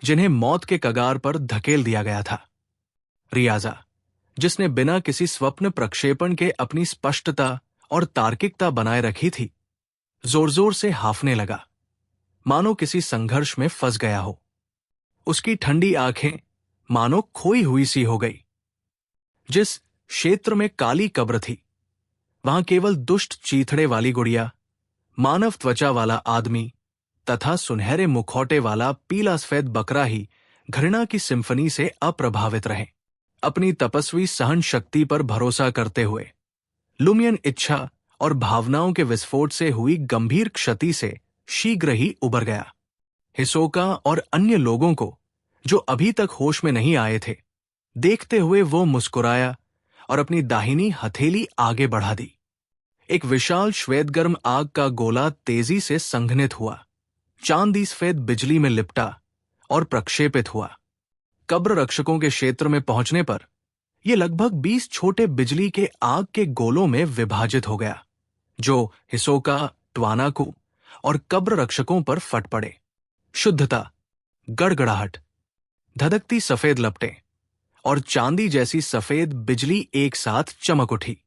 जिन्हें मौत के कगार पर धकेल दिया गया था, रियाजा, जिसने बिना किसी स्वप्न प्रक्षेपण के अपनी स्पष्टता और तार्किकता बनाए रखी थी, जोर जोर से हाफने लगा, मानो किसी संघर्ष में फंस गया हो। उसकी ठंडी आंखें मानो खोई हुई सी हो गई। जिस क्षेत्र में काली कब्र थी। वहां केवल दुष्ट चीथड़े वाली गुड़िया, मानव त्वचा वाला आदमी तथा सुनहरे मुखौटे वाला पीला सफेद बकरा ही घृणा की सिम्फनी से अप्रभावित रहे। अपनी तपस्वी सहन शक्ति पर भरोसा करते हुए लुमियन इच्छा और भावनाओं के विस्फोट से हुई गंभीर क्षति से शीघ्र ही उबर गया। हिसोका और अन्य लोगों को, जो अभी तक होश में नहीं आए थे, देखते हुए वो मुस्कुराया और अपनी दाहिनी हथेली आगे बढ़ा दी। एक विशाल श्वेतगर्म आग का गोला तेजी से संघनित हुआ, चांदी सफेद बिजली में लिपटा और प्रक्षेपित हुआ। कब्र रक्षकों के क्षेत्र में पहुंचने पर यह लगभग 20 छोटे बिजली के आग के गोलों में विभाजित हो गया, जो हिसोका, ट्वानाकू और कब्र रक्षकों पर फट पड़े। शुद्धता, गड़गड़ाहट, धधकती सफेद लपटें और चांदी जैसी सफेद बिजली एक साथ चमक उठी।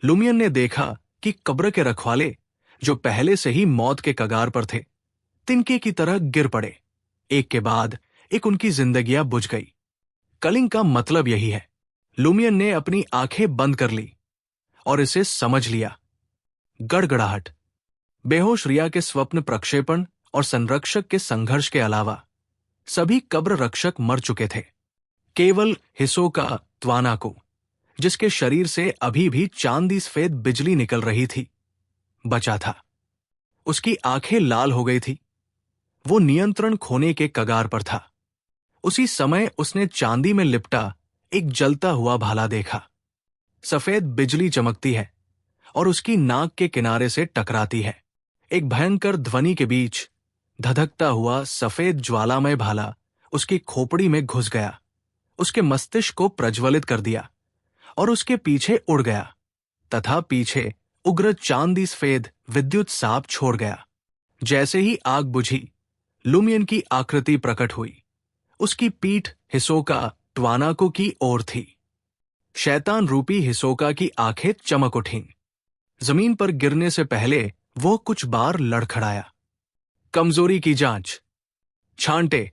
लुमियन ने देखा कि कब्र के रखवाले, जो पहले से ही मौत के कगार पर थे, तिनके की तरह गिर पड़े। एक के बाद एक उनकी जिंदगियां बुझ गई। कलिंग का मतलब यही है। लुमियन ने अपनी आंखें बंद कर ली और इसे समझ लिया। गड़गड़ाहट, बेहोश रिया के स्वप्न प्रक्षेपण और संरक्षक के संघर्ष के अलावा सभी कब्र रक्षक मर चुके थे। केवल हिसोका त्वानाकू, जिसके शरीर से अभी भी चांदी सफेद बिजली निकल रही थी, बचा था। उसकी आंखें लाल हो गई थी। वो नियंत्रण खोने के कगार पर था। उसी समय उसने चांदी में लिपटा एक जलता हुआ भाला देखा। सफेद बिजली चमकती है और उसकी नाक के किनारे से टकराती है। एक भयंकर ध्वनि के बीच धधकता हुआ सफेद ज्वालामय भाला उसकी खोपड़ी में घुस गया, उसके मस्तिष्क को प्रज्वलित कर दिया और उसके पीछे उड़ गया तथा पीछे उग्र चांदी सफेद विद्युत साप छोड़ गया। जैसे ही आग बुझी, लुमियन की आकृति प्रकट हुई। उसकी पीठ हिसोका ट्वानाकू की ओर थी। शैतान रूपी हिसोका की आंखें चमक उठीं। जमीन पर गिरने से पहले वो कुछ बार लड़खड़ाया। कमजोरी की जांच। छांटे,